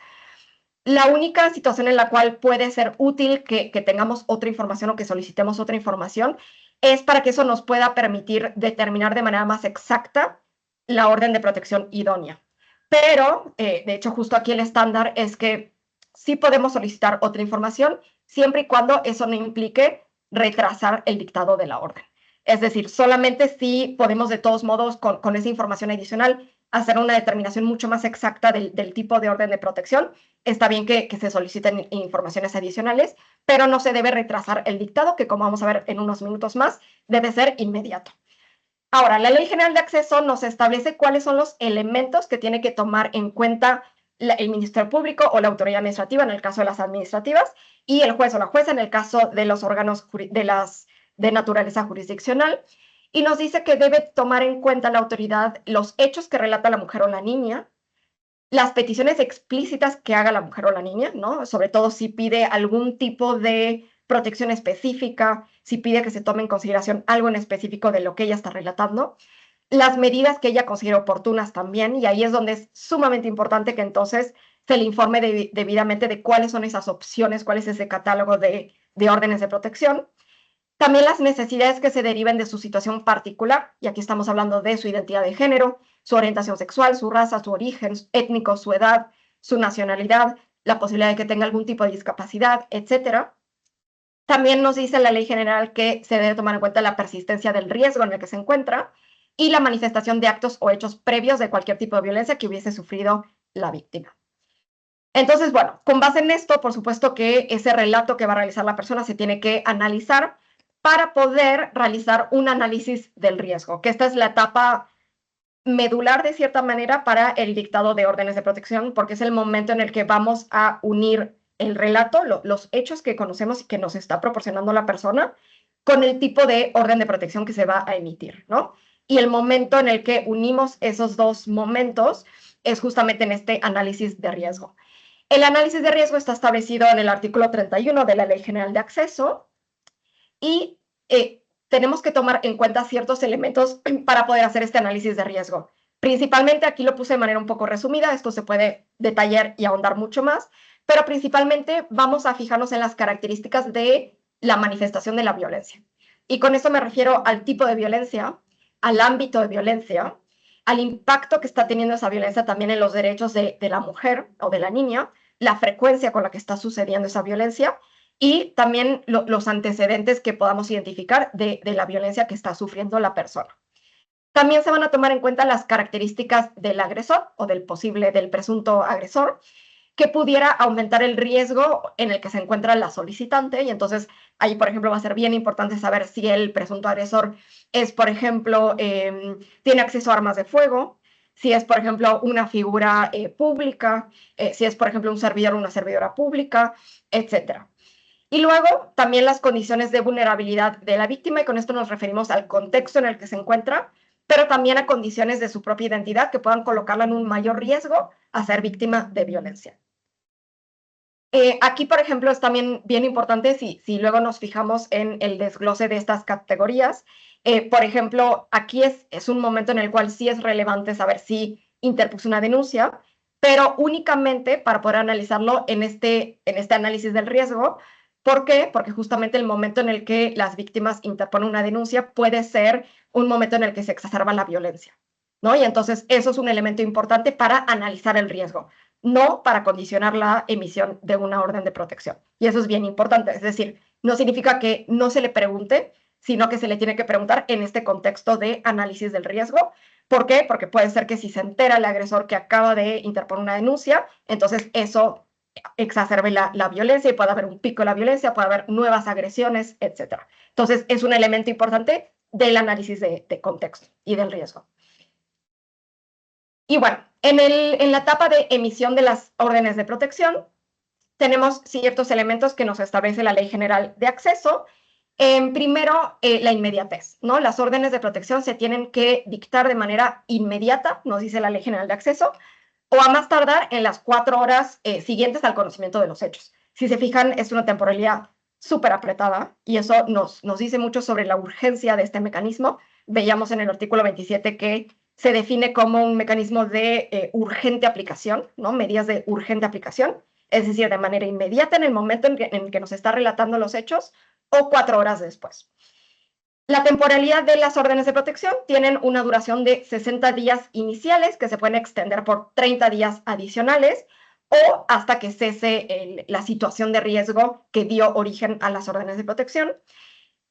La única situación en la cual puede ser útil que tengamos otra información o que solicitemos otra información es para que eso nos pueda permitir determinar de manera más exacta la orden de protección idónea. Pero, de hecho, justo aquí el estándar es que sí podemos solicitar otra información siempre y cuando eso no implique retrasar el dictado de la orden. Es decir, solamente si podemos de todos modos con esa información adicional hacer una determinación mucho más exacta del tipo de orden de protección. Está bien que se soliciten informaciones adicionales, pero no se debe retrasar el dictado, que como vamos a ver en unos minutos más, debe ser inmediato. Ahora, la Ley General de Acceso nos establece cuáles son los elementos que tiene que tomar en cuenta el Ministerio Público o la autoridad administrativa en el caso de las administrativas, y el juez o la jueza en el caso de los órganos de naturaleza jurisdiccional, y nos dice que debe tomar en cuenta la autoridad los hechos que relata la mujer o la niña, las peticiones explícitas que haga la mujer o la niña, ¿no? Sobre todo si pide algún tipo de protección específica, si pide que se tome en consideración algo en específico de lo que ella está relatando, las medidas que ella considere oportunas también, y ahí es donde es sumamente importante que entonces se le informe debidamente de cuáles son esas opciones, cuál es ese catálogo de órdenes de protección. También las necesidades que se deriven de su situación particular, y aquí estamos hablando de su identidad de género, su orientación sexual, su raza, su origen étnico, su edad, su nacionalidad, la posibilidad de que tenga algún tipo de discapacidad, etc. También nos dice la Ley General que se debe tomar en cuenta la persistencia del riesgo en el que se encuentra y la manifestación de actos o hechos previos de cualquier tipo de violencia que hubiese sufrido la víctima. Entonces, bueno, con base en esto, por supuesto que ese relato que va a realizar la persona se tiene que analizar para poder realizar un análisis del riesgo, que esta es la etapa medular de cierta manera para el dictado de órdenes de protección, porque es el momento en el que vamos a unir el relato, los hechos que conocemos y que nos está proporcionando la persona, con el tipo de orden de protección que se va a emitir, ¿no? Y el momento en el que unimos esos dos momentos es justamente en este análisis de riesgo. El análisis de riesgo está establecido en el artículo 31 de la Ley General de Acceso, y tenemos que tomar en cuenta ciertos elementos para poder hacer este análisis de riesgo. Principalmente, aquí lo puse de manera un poco resumida, esto se puede detallar y ahondar mucho más, pero principalmente vamos a fijarnos en las características de la manifestación de la violencia. Y con eso me refiero al tipo de violencia, al ámbito de violencia, al impacto que está teniendo esa violencia también en los derechos de la mujer o de la niña, la frecuencia con la que está sucediendo esa violencia, y también los antecedentes que podamos identificar de la violencia que está sufriendo la persona. También se van a tomar en cuenta las características del agresor o del presunto agresor, que pudiera aumentar el riesgo en el que se encuentra la solicitante, y entonces ahí, por ejemplo, va a ser bien importante saber si el presunto agresor es, por ejemplo, tiene acceso a armas de fuego, si es, por ejemplo, una figura pública, si es, por ejemplo, un servidor o una servidora pública, etcétera. Y luego también las condiciones de vulnerabilidad de la víctima, y con esto nos referimos al contexto en el que se encuentra, pero también a condiciones de su propia identidad que puedan colocarla en un mayor riesgo a ser víctima de violencia. Aquí, por ejemplo, es también bien importante si luego nos fijamos en el desglose de estas categorías. Por ejemplo, aquí es un momento en el cual sí es relevante saber si interpuso una denuncia, pero únicamente para poder analizarlo en este análisis del riesgo. ¿Por qué? Porque justamente el momento en el que las víctimas interponen una denuncia puede ser un momento en el que se exacerba la violencia, ¿no? Y entonces eso es un elemento importante para analizar el riesgo, no para condicionar la emisión de una orden de protección. Y eso es bien importante, es decir, no significa que no se le pregunte, sino que se le tiene que preguntar en este contexto de análisis del riesgo. ¿Por qué? Porque puede ser que si se entera el agresor que acaba de interponer una denuncia, entonces eso exacerbe la violencia y puede haber un pico de la violencia, puede haber nuevas agresiones, etc. Entonces, es un elemento importante del análisis de contexto y del riesgo. Y bueno, en la etapa de emisión de las órdenes de protección, tenemos ciertos elementos que nos establece la Ley General de Acceso. Primero, la inmediatez, ¿no? Las órdenes de protección se tienen que dictar de manera inmediata, nos dice la Ley General de Acceso, o a más tardar en las 4 horas siguientes al conocimiento de los hechos. Si se fijan, es una temporalidad súper apretada y eso nos dice mucho sobre la urgencia de este mecanismo. Veíamos en el artículo 27 que se define como un mecanismo de urgente aplicación, ¿no? Medidas de urgente aplicación, es decir, de manera inmediata en el momento en que nos está relatando los hechos o 4 horas después. La temporalidad de las órdenes de protección tienen una duración de 60 días iniciales que se pueden extender por 30 días adicionales o hasta que cese la situación de riesgo que dio origen a las órdenes de protección.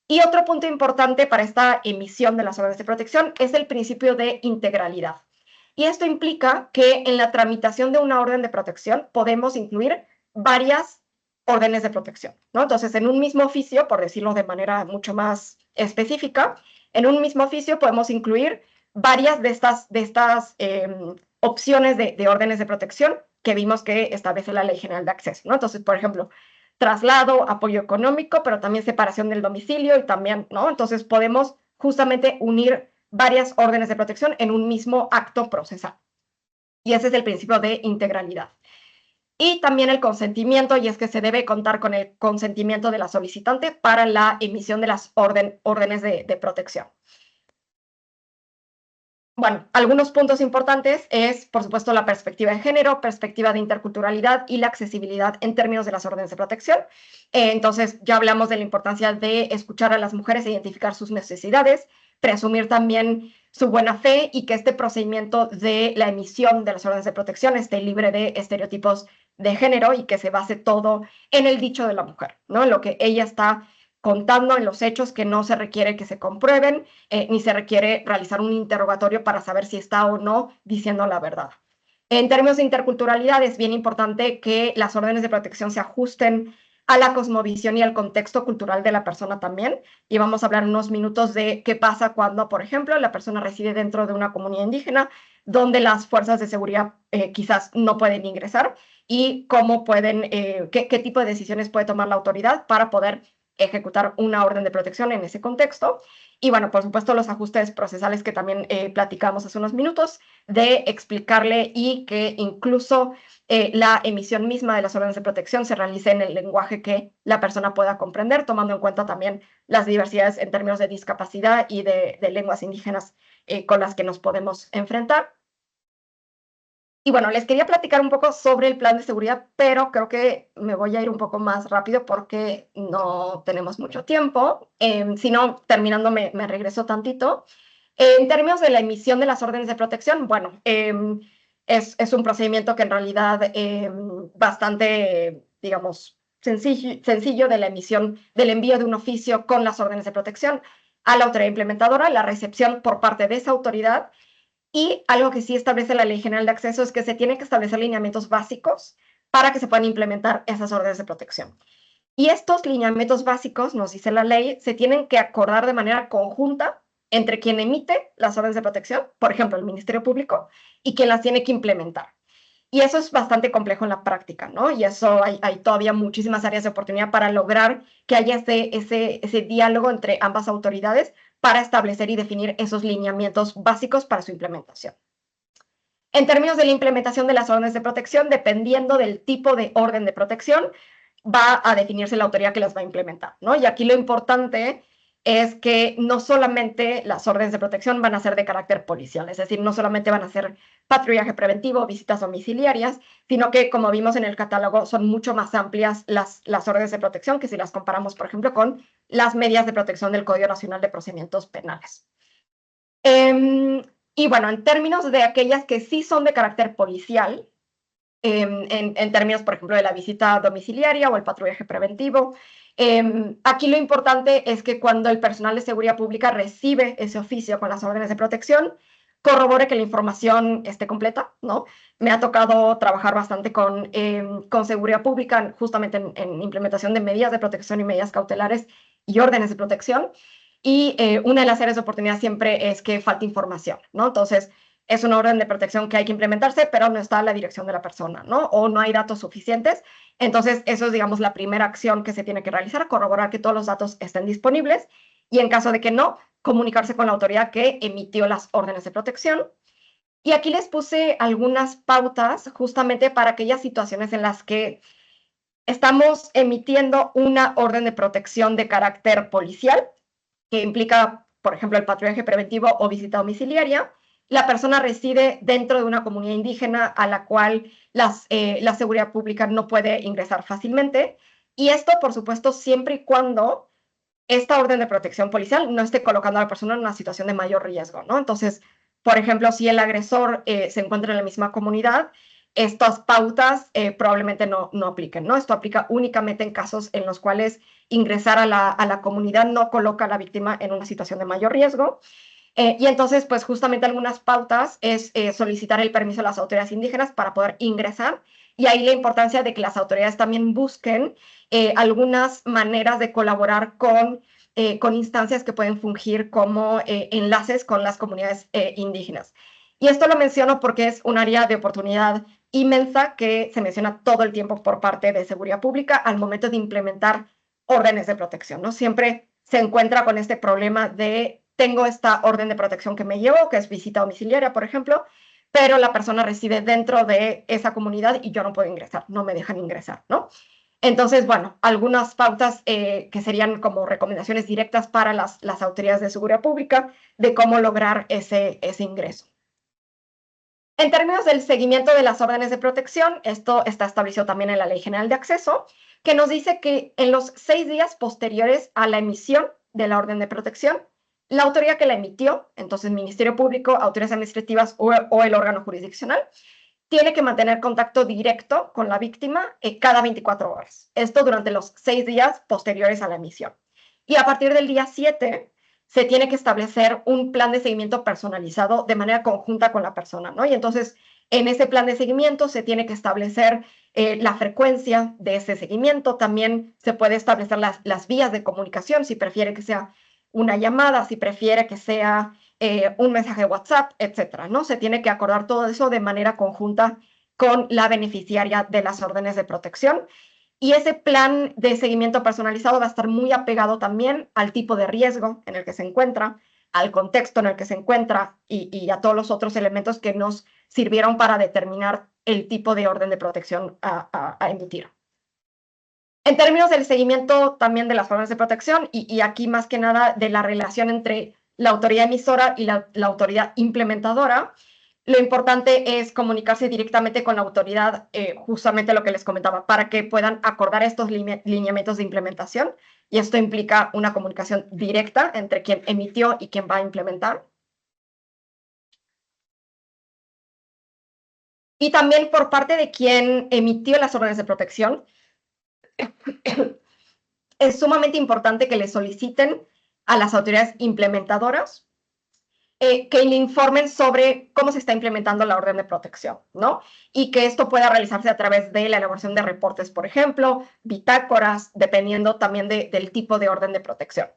Y otro punto importante para esta emisión de las órdenes de protección es el principio de integralidad. Y esto implica que en la tramitación de una orden de protección podemos incluir varias órdenes de protección, ¿no? Entonces, en un mismo oficio, por decirlo de manera mucho más específica, en un mismo oficio podemos incluir varias de estas opciones de órdenes de protección que vimos que establece la Ley General de Acceso, ¿no? Entonces, por ejemplo, traslado, apoyo económico, pero también separación del domicilio y también, ¿no? Entonces podemos justamente unir varias órdenes de protección en un mismo acto procesal. Y ese es el principio de integralidad. Y también el consentimiento, y es que se debe contar con el consentimiento de la solicitante para la emisión de las órdenes de protección. Bueno, algunos puntos importantes es, por supuesto, la perspectiva de género, perspectiva de interculturalidad y la accesibilidad en términos de las órdenes de protección. Entonces, ya hablamos de la importancia de escuchar a las mujeres e identificar sus necesidades, presumir también su buena fe y que este procedimiento de la emisión de las órdenes de protección esté libre de estereotipos de género y que se base todo en el dicho de la mujer, ¿no? En lo que ella está contando, en los hechos, que no se requiere que se comprueben, ni se requiere realizar un interrogatorio para saber si está o no diciendo la verdad. En términos de interculturalidad, es bien importante que las órdenes de protección se ajusten a la cosmovisión y al contexto cultural de la persona también. Y vamos a hablar unos minutos de qué pasa cuando, por ejemplo, la persona reside dentro de una comunidad indígena donde las fuerzas de seguridad quizás no pueden ingresar y cómo pueden, qué tipo de decisiones puede tomar la autoridad para poder ejecutar una orden de protección en ese contexto. Y bueno, por supuesto, los ajustes procesales que también platicamos hace unos minutos, de explicarle y que incluso la emisión misma de las órdenes de protección se realice en el lenguaje que la persona pueda comprender, tomando en cuenta también las diversidades en términos de discapacidad y de lenguas indígenas con las que nos podemos enfrentar. Y bueno, les quería platicar un poco sobre el plan de seguridad, pero creo que me voy a ir un poco más rápido porque no tenemos mucho tiempo. Si no, terminando me regreso tantito. En términos de la emisión de las órdenes de protección, bueno, es un procedimiento que en realidad bastante, digamos, sencillo de la emisión, del envío de un oficio con las órdenes de protección a la autoridad implementadora, la recepción por parte de esa autoridad. Y algo que sí establece la Ley General de Acceso es que se tienen que establecer lineamientos básicos para que se puedan implementar esas órdenes de protección. Y estos lineamientos básicos, nos dice la ley, se tienen que acordar de manera conjunta entre quien emite las órdenes de protección, por ejemplo, el Ministerio Público, y quien las tiene que implementar. Y eso es bastante complejo en la práctica, ¿no? Y eso hay todavía muchísimas áreas de oportunidad para lograr que haya ese diálogo entre ambas autoridades para establecer y definir esos lineamientos básicos para su implementación. En términos de la implementación de las órdenes de protección, dependiendo del tipo de orden de protección, va a definirse la autoridad que las va a implementar, ¿no? Y aquí lo importante es que no solamente las órdenes de protección van a ser de carácter policial, es decir, no solamente van a ser patrullaje preventivo, visitas domiciliarias, sino que, como vimos en el catálogo, son mucho más amplias las órdenes de protección que si las comparamos, por ejemplo, con las medidas de protección del Código Nacional de Procedimientos Penales. Y bueno, en términos de aquellas que sí son de carácter policial, en términos, por ejemplo, de la visita domiciliaria o el patrullaje preventivo, aquí lo importante es que cuando el personal de seguridad pública recibe ese oficio con las órdenes de protección, corrobore que la información esté completa, ¿no? Me ha tocado trabajar bastante con seguridad pública, justamente en implementación de medidas de protección y medidas cautelares y órdenes de protección. Y una de las áreas de oportunidad siempre es que falta información, ¿no? Entonces, es una orden de protección que hay que implementarse, pero no está a la dirección de la persona, ¿no? O no hay datos suficientes. Entonces, eso es, digamos, la primera acción que se tiene que realizar, corroborar que todos los datos estén disponibles y en caso de que no, comunicarse con la autoridad que emitió las órdenes de protección. Y aquí les puse algunas pautas justamente para aquellas situaciones en las que estamos emitiendo una orden de protección de carácter policial, que implica, por ejemplo, el patrullaje preventivo o visita domiciliaria. La persona reside dentro de una comunidad indígena a la cual la seguridad pública no puede ingresar fácilmente. Y esto, por supuesto, siempre y cuando esta orden de protección policial no esté colocando a la persona en una situación de mayor riesgo, ¿no? Entonces, por ejemplo, si el agresor se encuentra en la misma comunidad, estas pautas probablemente no apliquen, ¿no? Esto aplica únicamente en casos en los cuales ingresar a la comunidad no coloca a la víctima en una situación de mayor riesgo. Y entonces, pues justamente algunas pautas es solicitar el permiso a las autoridades indígenas para poder ingresar. Y ahí la importancia de que las autoridades también busquen algunas maneras de colaborar con instancias que pueden fungir como enlaces con las comunidades indígenas. Y esto lo menciono porque es un área de oportunidad inmensa que se menciona todo el tiempo por parte de seguridad pública al momento de implementar órdenes de protección, ¿no? Siempre se encuentra con este problema de tengo esta orden de protección que me llevo, que es visita domiciliaria, por ejemplo, pero la persona reside dentro de esa comunidad y yo no puedo ingresar, no me dejan ingresar, ¿no? Entonces, bueno, algunas pautas que serían como recomendaciones directas para las autoridades de seguridad pública de cómo lograr ese ingreso. En términos del seguimiento de las órdenes de protección, esto está establecido también en la Ley General de Acceso, que nos dice que en los 6 días posteriores a la emisión de la orden de protección, la autoridad que la emitió, entonces Ministerio Público, autoridades administrativas o el órgano jurisdiccional, tiene que mantener contacto directo con la víctima cada 24 horas. Esto durante los 6 días posteriores a la emisión. Y a partir del día 7 se tiene que establecer un plan de seguimiento personalizado de manera conjunta con la persona, ¿no? Y entonces, en ese plan de seguimiento se tiene que establecer la frecuencia de ese seguimiento. También se puede establecer las vías de comunicación, si prefiere que sea una llamada, si prefiere que sea un mensaje de WhatsApp, etcétera, ¿no? Se tiene que acordar todo eso de manera conjunta con la beneficiaria de las órdenes de protección. Y ese plan de seguimiento personalizado va a estar muy apegado también al tipo de riesgo en el que se encuentra, al contexto en el que se encuentra y a todos los otros elementos que nos sirvieron para determinar el tipo de orden de protección a emitir. En términos del seguimiento también de las órdenes de protección y aquí más que nada de la relación entre la autoridad emisora y la autoridad implementadora, lo importante es comunicarse directamente con la autoridad, justamente lo que les comentaba, para que puedan acordar estos lineamientos de implementación. Y esto implica una comunicación directa entre quien emitió y quien va a implementar. Y también por parte de quien emitió las órdenes de protección, es sumamente importante que le soliciten a las autoridades implementadoras que le informen sobre cómo se está implementando la orden de protección, ¿no? Y que esto pueda realizarse a través de la elaboración de reportes, por ejemplo, bitácoras, dependiendo también del tipo de orden de protección.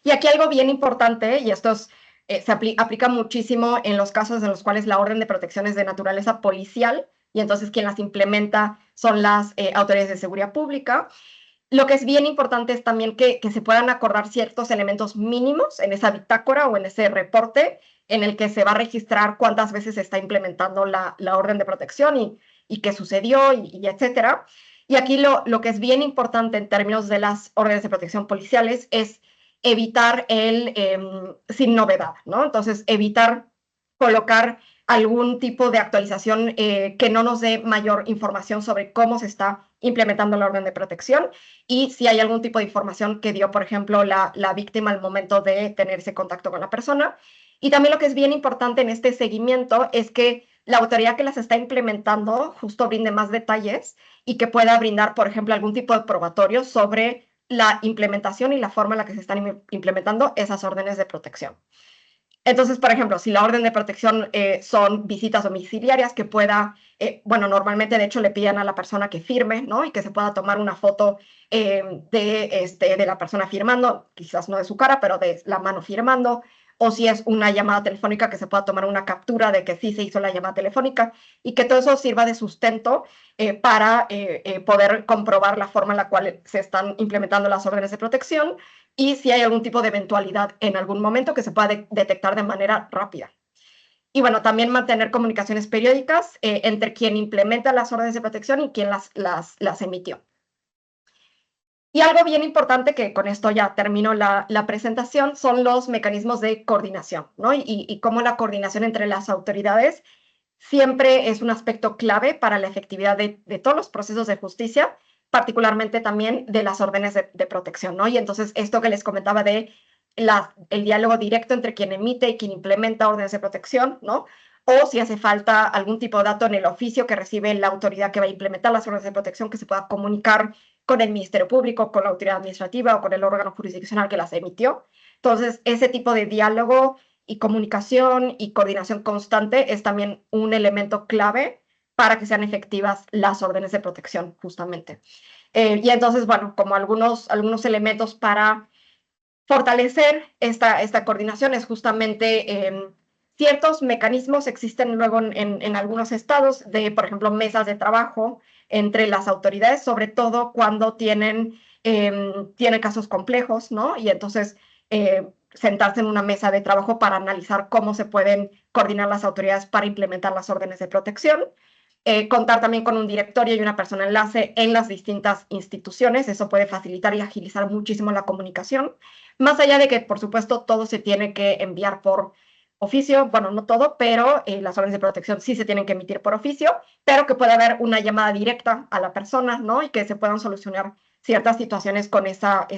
Y aquí algo bien importante, y esto se aplica muchísimo en los casos en los cuales la orden de protección es de naturaleza policial, y entonces quien las implementa son las autoridades de seguridad pública. Lo que es bien importante es también que se puedan acordar ciertos elementos mínimos en esa bitácora o en ese reporte en el que se va a registrar cuántas veces se está implementando la orden de protección y qué sucedió y etcétera. Y aquí lo que es bien importante en términos de las órdenes de protección policiales es evitar el sin novedad, ¿no? Entonces, evitar colocar algún tipo de actualización que no nos dé mayor información sobre cómo se está implementando la orden de protección y si hay algún tipo de información que dio, por ejemplo, la víctima al momento de tener ese contacto con la persona. Y también lo que es bien importante en este seguimiento es que la autoridad que las está implementando justo brinde más detalles y que pueda brindar, por ejemplo, algún tipo de probatorio sobre la implementación y la forma en la que se están implementando esas órdenes de protección. Entonces, por ejemplo, si la orden de protección son visitas domiciliarias, que pueda, bueno, normalmente de hecho le piden a la persona que firme, ¿no? Y que se pueda tomar una foto de la persona firmando, quizás no de su cara, pero de la mano firmando, o si es una llamada telefónica, que se pueda tomar una captura de que sí se hizo la llamada telefónica y que todo eso sirva de sustento para poder comprobar la forma en la cual se están implementando las órdenes de protección y si hay algún tipo de eventualidad en algún momento que se pueda detectar de manera rápida. Y bueno, también mantener comunicaciones periódicas entre quien implementa las órdenes de protección y quien las emitió. Y algo bien importante, que con esto ya termino la presentación, son los mecanismos de coordinación, ¿no? Y cómo la coordinación entre las autoridades siempre es un aspecto clave para la efectividad de todos los procesos de justicia, particularmente también de las órdenes de protección, ¿no? Y entonces esto que les comentaba de el diálogo directo entre quien emite y quien implementa órdenes de protección, ¿no? O si hace falta algún tipo de dato en el oficio que recibe la autoridad que va a implementar las órdenes de protección, que se pueda comunicar con el Ministerio Público, con la autoridad administrativa o con el órgano jurisdiccional que las emitió. Entonces, ese tipo de diálogo y comunicación y coordinación constante es también un elemento clave para que sean efectivas las órdenes de protección, justamente. Y entonces, bueno, como algunos elementos para fortalecer esta coordinación es justamente ciertos mecanismos existen luego en algunos estados de, por ejemplo, mesas de trabajo entre las autoridades, sobre todo cuando tienen casos complejos, ¿no? Y entonces sentarse en una mesa de trabajo para analizar cómo se pueden coordinar las autoridades para implementar las órdenes de protección. Contar también con un directorio y una persona enlace en las distintas instituciones. Eso puede facilitar y agilizar muchísimo la comunicación. Más allá de que, por supuesto, todo se tiene que enviar por oficio, bueno, no todo, pero las órdenes de protección sí se tienen que emitir por oficio, pero que pueda haber una llamada directa a la persona, ¿no? Y que se puedan solucionar ciertas situaciones con esa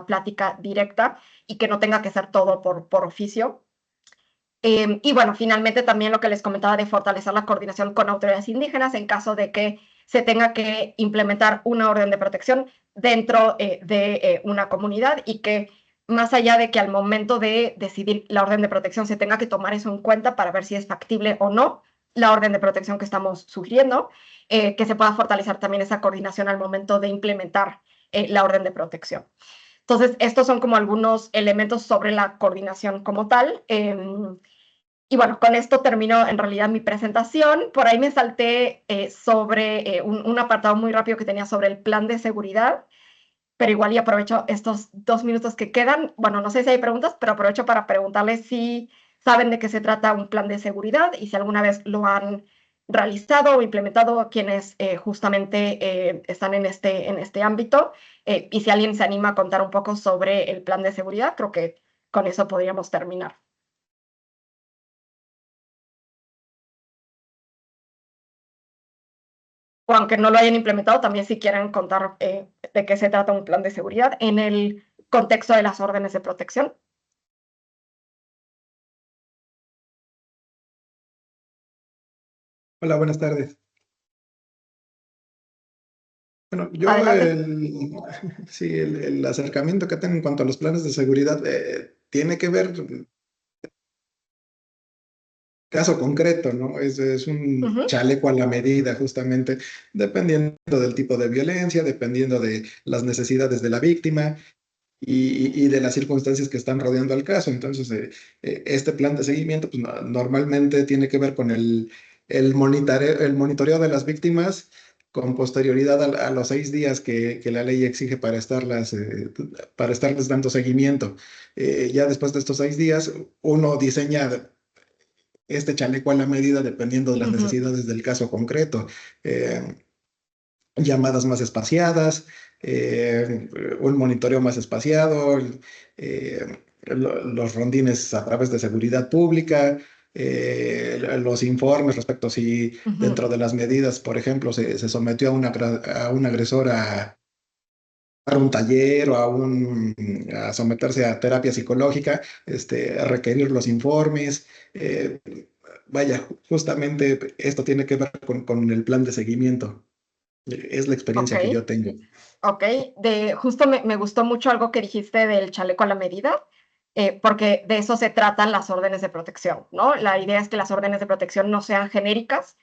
plática directa y que no tenga que ser todo por oficio. Y bueno, finalmente también lo que les comentaba de fortalecer la coordinación con autoridades indígenas en caso de que se tenga que implementar una orden de protección dentro de una comunidad y que más allá de que al momento de decidir la orden de protección se tenga que tomar eso en cuenta para ver si es factible o no la orden de protección que estamos sugiriendo, que se pueda fortalecer también esa coordinación al momento de implementar la orden de protección. Entonces, estos son como algunos elementos sobre la coordinación como tal. Y bueno, con esto termino en realidad mi presentación. Por ahí me salté sobre un apartado muy rápido que tenía sobre el plan de seguridad, pero igual y aprovecho estos 2 minutos que quedan. Bueno, no sé si hay preguntas, pero aprovecho para preguntarles si saben de qué se trata un plan de seguridad y si alguna vez lo han realizado o implementado quienes justamente están en este ámbito. Y si alguien se anima a contar un poco sobre el plan de seguridad, creo que con eso podríamos terminar. O aunque no lo hayan implementado, también si quieren contar de qué se trata un plan de seguridad en el contexto de las órdenes de protección. Hola, buenas tardes. Bueno, yo Adelante. sí, el acercamiento que tengo en cuanto a los planes de seguridad tiene que ver caso concreto, ¿no? Es un chaleco a la medida, justamente, dependiendo del tipo de violencia, dependiendo de las necesidades de la víctima y de las circunstancias que están rodeando al caso. Entonces, este plan de seguimiento, pues, normalmente tiene que ver con el monitoreo de las víctimas con posterioridad a los 6 días que la ley exige para estarles dando seguimiento. Ya después de estos 6 días, uno diseña este chaleco a la medida dependiendo de las necesidades del caso concreto. Llamadas más espaciadas, un monitoreo más espaciado, los rondines a través de seguridad pública, los informes respecto a si dentro de las medidas, por ejemplo, se sometió a un agresor a un taller o a someterse a terapia psicológica, a requerir los informes. Vaya, justamente esto tiene que ver con el plan de seguimiento. Es la experiencia que yo tengo. Ok, justo me gustó mucho algo que dijiste del chaleco a la medida, porque de eso se tratan las órdenes de protección, ¿no? La idea es que las órdenes de protección no sean genéricas,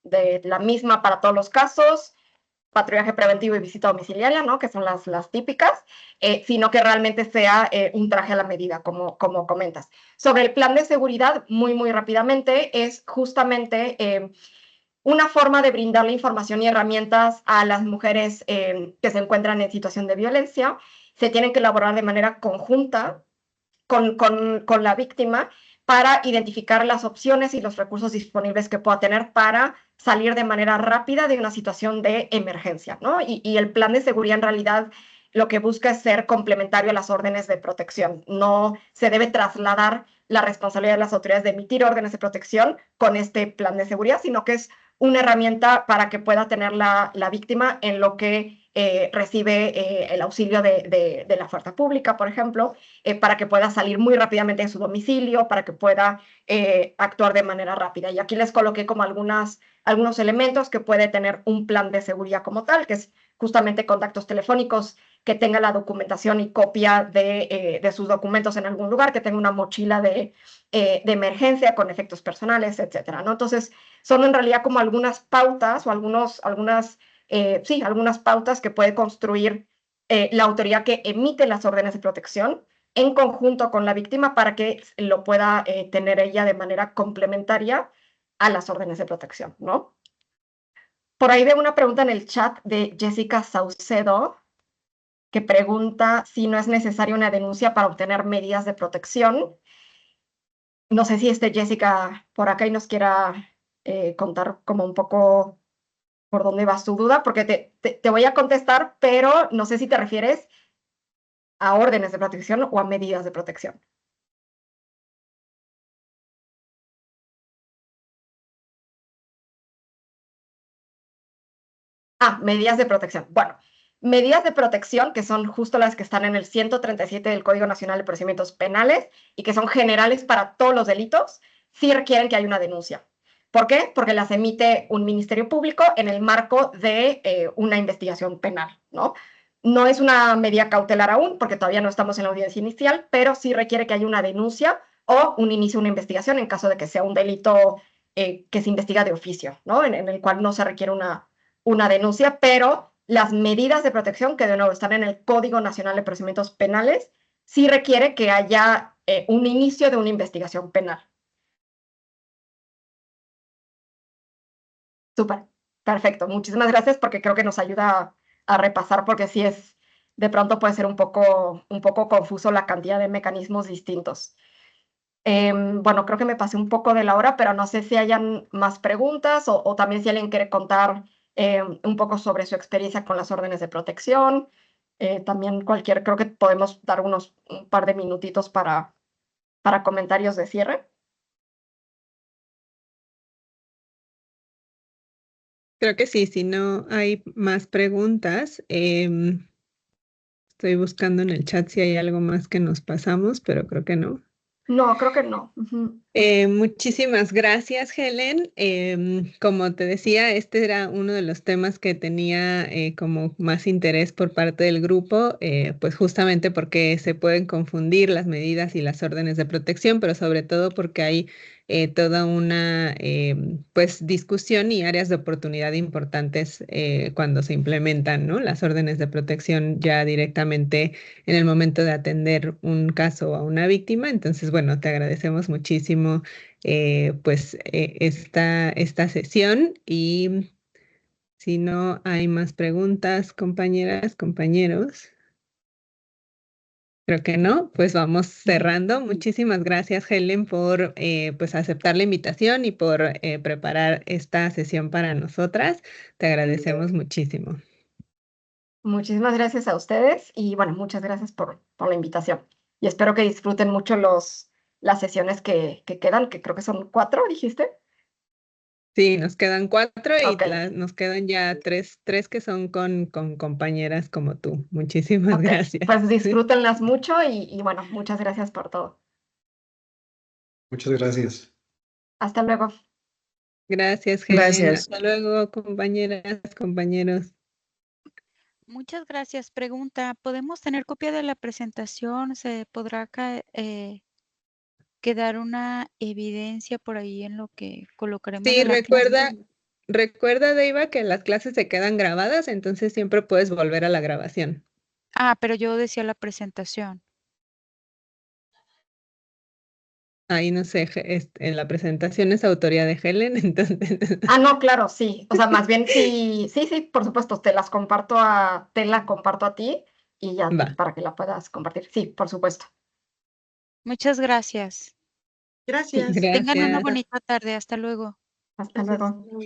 de la misma para todos los casos, patrullaje preventivo y visita domiciliaria, ¿no? Que son las típicas, sino que realmente sea un traje a la medida, como comentas. Sobre el plan de seguridad, muy rápidamente, es justamente una forma de brindarle información y herramientas a las mujeres que se encuentran en situación de violencia. Se tienen que elaborar de manera conjunta con la víctima para identificar las opciones y los recursos disponibles que pueda tener para salir de manera rápida de una situación de emergencia, ¿no? Y el plan de seguridad en realidad lo que busca es ser complementario a las órdenes de protección. No se debe trasladar la responsabilidad de las autoridades de emitir órdenes de protección con este plan de seguridad, sino que es una herramienta para que pueda tener la víctima en lo que recibe el auxilio de la fuerza pública, por ejemplo, para que pueda salir muy rápidamente de su domicilio, para que pueda actuar de manera rápida. Y aquí les coloqué como algunos elementos que puede tener un plan de seguridad como tal, que es justamente contactos telefónicos, que tenga la documentación y copia de sus documentos en algún lugar, que tenga una mochila de emergencia con efectos personales, etcétera, ¿no? Entonces, son en realidad como algunas pautas o algunas pautas que puede construir la autoridad que emite las órdenes de protección en conjunto con la víctima para que lo pueda tener ella de manera complementaria a las órdenes de protección, ¿no? Por ahí veo una pregunta en el chat de Jessica Saucedo, que pregunta si no es necesaria una denuncia para obtener medidas de protección. No sé si Jessica por acá y nos quiera contar como un poco por dónde va su duda, porque te voy a contestar, pero no sé si te refieres a órdenes de protección o a medidas de protección. Medidas de protección. Bueno, medidas de protección, que son justo las que están en el 137 del Código Nacional de Procedimientos Penales y que son generales para todos los delitos, sí requieren que haya una denuncia. ¿Por qué? Porque las emite un ministerio público en el marco de una investigación penal, ¿no? No es una medida cautelar aún, porque todavía no estamos en la audiencia inicial, pero sí requiere que haya una denuncia o un inicio de una investigación en caso de que sea un delito que se investiga de oficio, ¿no? En el cual no se requiere una denuncia, pero las medidas de protección, que de nuevo están en el Código Nacional de Procedimientos Penales, sí requiere que haya un inicio de una investigación penal. Súper, perfecto. Muchísimas gracias porque creo que nos ayuda a repasar, porque sí de pronto puede ser un poco confuso la cantidad de mecanismos distintos. Bueno, creo que me pasé un poco de la hora, pero no sé si hayan más preguntas o también si alguien quiere contar un poco sobre su experiencia con las órdenes de protección. También creo que podemos dar un par de minutitos para comentarios de cierre. Creo que sí, si no hay más preguntas, estoy buscando en el chat si hay algo más que nos pasamos, pero creo que no. No, creo que no. Muchísimas gracias, Helen. Como te decía, este era uno de los temas que tenía como más interés por parte del grupo, pues justamente porque se pueden confundir las medidas y las órdenes de protección, pero sobre todo porque hay toda una pues discusión y áreas de oportunidad importantes cuando se implementan, ¿no? Las órdenes de protección ya directamente en el momento de atender un caso a una víctima. Entonces, bueno, te agradecemos muchísimo pues esta sesión, y si no hay más preguntas, compañeras, compañeros. Creo que no, pues vamos cerrando. Muchísimas gracias, Helen, por pues aceptar la invitación y por preparar esta sesión para nosotras. Te agradecemos muchísimo. Muchísimas gracias a ustedes y bueno, muchas gracias por la invitación. Y espero que disfruten mucho las sesiones que quedan, que creo que son 4, dijiste. Sí, nos quedan 4 y Ok, nos quedan ya tres que son con compañeras como tú. Muchísimas ok. gracias. Pues disfrútenlas mucho y bueno, muchas gracias por todo. Muchas gracias. Hasta luego. Gracias, Helen. Gracias. Hasta luego, compañeras, compañeros. Muchas gracias. Pregunta, ¿podemos tener copia de la presentación? ¿Se podrá quedar una evidencia por ahí en lo que colocaremos Sí, de la clase? recuerda, Deiva, que las clases se quedan grabadas, entonces siempre puedes volver a la grabación. Ah, pero yo decía la presentación. Ahí no sé, en la presentación es autoría de Helen, entonces. Ah, no, claro, sí. O sea, más bien sí, por supuesto, te la comparto a ti y ya Va. para que la puedas compartir. Sí, por supuesto. Muchas gracias. Gracias. Tengan una Gracias. bonita tarde. Hasta luego. Hasta Gracias. luego.